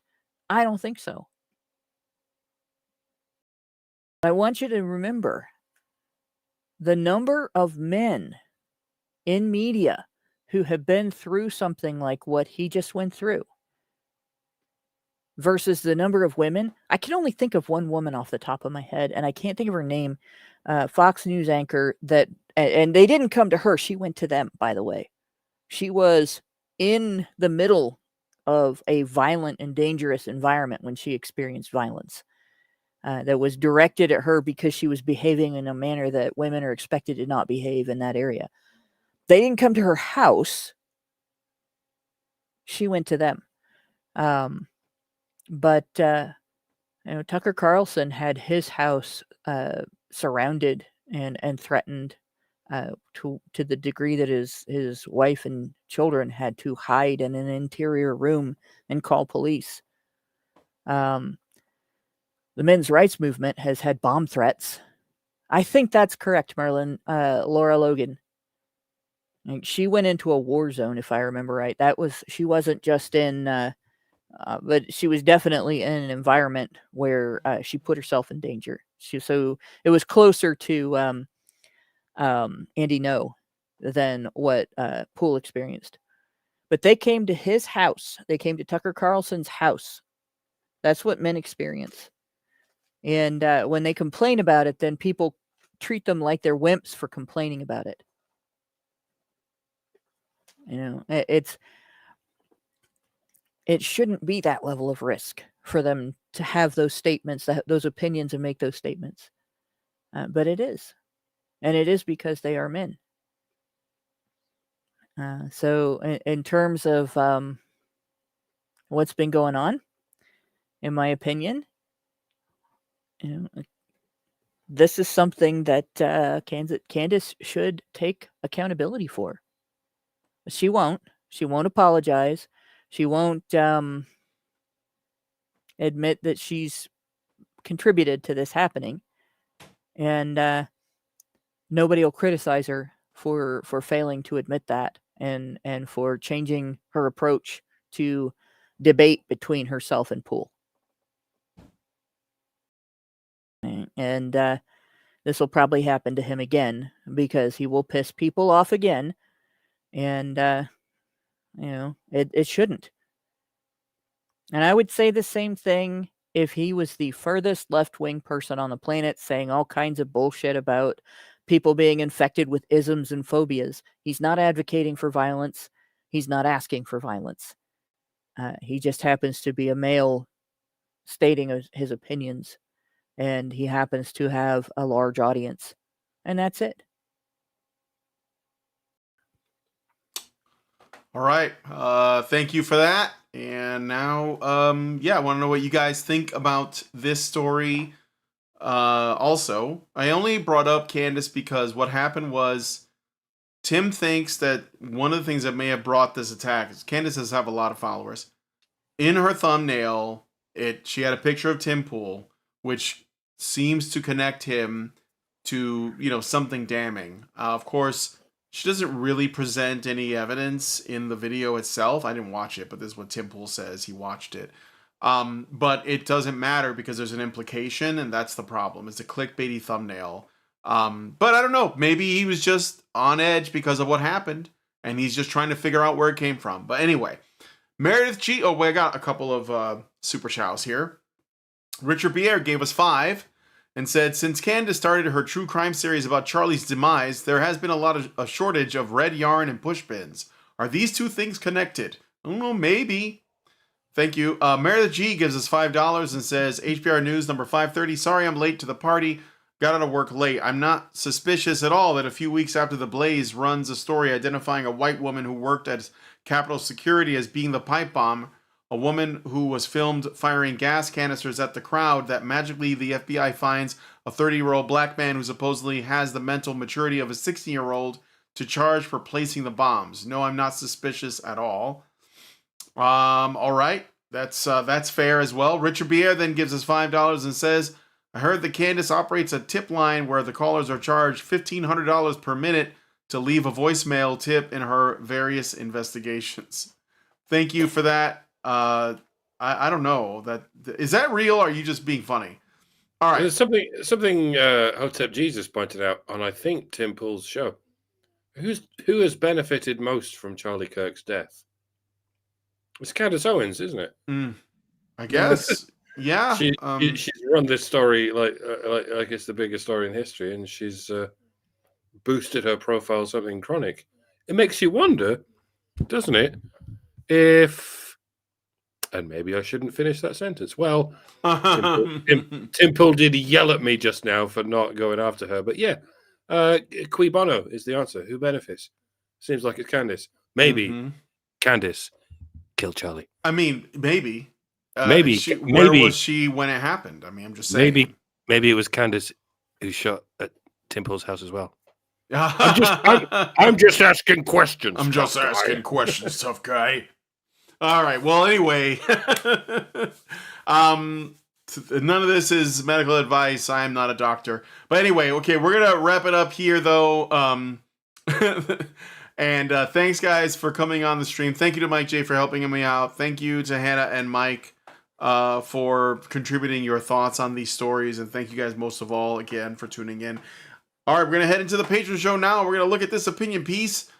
I don't think so. I want you to remember the number of men in media who have been through something like what he just went through versus the number of women. I can only think of one woman off the top of my head, and I can't think of her name. Fox News anchor that, and they didn't come to her. She went to them, by the way. She was in the middle of a violent and dangerous environment when she experienced violence that was directed at her because she was behaving in a manner that women are expected to not behave in that area. They didn't come to her house. She went to them. But Tucker Carlson had his house surrounded and threatened to the degree that his wife and children had to hide in an interior room and call police. The men's rights movement has had bomb threats. I think that's correct, Merlin. Laura Logan. She went into a war zone, if I remember right. She wasn't just in, but she was definitely in an environment where she put herself in danger. So it was closer to Andy No than what Poole experienced. But they came to his house. They came to Tucker Carlson's house. That's what men experience. And when they complain about it, then people treat them like they're wimps for complaining about it. It shouldn't be that level of risk for them to have those statements, those opinions, and make those statements. But it is. And it is because they are men. So in terms of what's been going on, in my opinion, this is something that Candace should take accountability for. She won't. She won't apologize. She won't admit that she's contributed to this happening. And nobody will criticize her for failing to admit that and for changing her approach to debate between herself and Poole. And this will probably happen to him again because he will piss people off again. And, it shouldn't. And I would say the same thing if he was the furthest left-wing person on the planet saying all kinds of bullshit about people being infected with isms and phobias. He's not advocating for violence. He's not asking for violence. He just happens to be a male stating his opinions, and he happens to have a large audience, and that's it. All right. Thank you for that. And now, I want to know what you guys think about this story. Also, I only brought up Candace because what happened was Tim thinks that one of the things that may have brought this attack is Candace does have a lot of followers. In her thumbnail, she had a picture of Tim Pool, which seems to connect him to, something damning. Of course, she doesn't really present any evidence in the video itself. I didn't watch it, but this is what Tim Pool says. He watched it. But it doesn't matter because there's an implication, and that's the problem. It's a clickbaity thumbnail. But I don't know. Maybe he was just on edge because of what happened, and he's just trying to figure out where it came from. But anyway, Meredith G. Oh, I got a couple of super chows here. Richard Bier gave us 5 and said, since Candace started her true crime series about Charlie's demise, there has been a shortage of red yarn and push pins. Are these two things connected? I don't know, maybe. Thank you. Meredith G gives us $5 and says, HBR News number 530. Sorry I'm late to the party. Got out of work late. I'm not suspicious at all that a few weeks after the blaze runs a story identifying a white woman who worked at Capitol Security as being the pipe bomb, a woman who was filmed firing gas canisters at the crowd, that magically the FBI finds a 30-year-old black man who supposedly has the mental maturity of a 16-year-old to charge for placing the bombs. No, I'm not suspicious at all. All right. That's fair as well. Richard Bier then gives us $5 and says, I heard that Candace operates a tip line where the callers are charged $1,500 per minute to leave a voicemail tip in her various investigations. Thank you for that. I don't know. Is that real or are you just being funny? All right. There's something Hotep Jesus pointed out on, I think, Tim Pool's show. Who has benefited most from Charlie Kirk's death? It's Candace Owens, isn't it? I guess. Yeah. She's run this story like it's the biggest story in history, and she's boosted her profile something chronic. It makes you wonder, doesn't it? And maybe I shouldn't finish that sentence. Well, Tim Pool did yell at me just now for not going after her, but yeah, cui bono is the answer. Who benefits? Seems like it's Candace. Maybe Candace killed Charlie. I mean, maybe. Maybe. Where was she when it happened? I mean, I'm just saying. Maybe it was Candace who shot at Tim Pool's house as well. I'm just asking questions. I'm just asking questions, tough guy. All right. Well, anyway, none of this is medical advice. I am not a doctor. But anyway, okay, we're gonna wrap it up here, though. And thanks, guys, for coming on the stream. Thank you to Mike J for helping me out. Thank you to Hannah and Mike for contributing your thoughts on these stories. And thank you guys most of all, again, for tuning in. All right, we're going to head into the patron show now. We're going to look at this opinion piece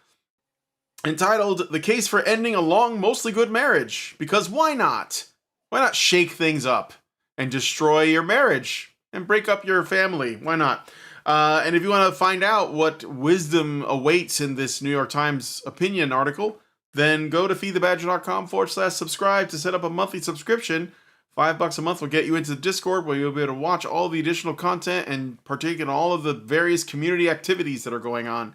entitled, The Case for Ending a Long, Mostly Good Marriage. Because why not? Why not shake things up and destroy your marriage and break up your family? Why not? And if you want to find out what wisdom awaits in this New York Times opinion article, then go to feedthebadger.com/subscribe to set up a monthly subscription. $5 a month will get you into the Discord where you'll be able to watch all the additional content and partake in all of the various community activities that are going on.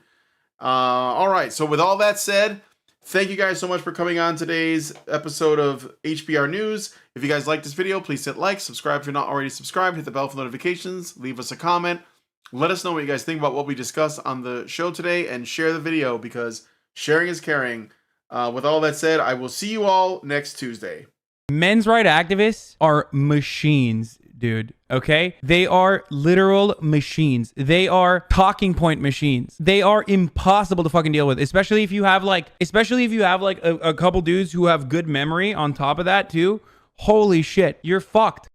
All right. So with all that said, thank you guys so much for coming on today's episode of HBR News. If you guys like this video, please hit like, subscribe if you're not already subscribed, hit the bell for notifications, leave us a comment. Let us know what you guys think about what we discussed on the show today, and share the video because sharing is caring. With all that said, I will see you all next Tuesday. Men's rights activists are machines, dude. Okay? They are literal machines. They are talking point machines. They are impossible to fucking deal with, especially if you have like a couple dudes who have good memory on top of that too. Holy shit, you're fucked.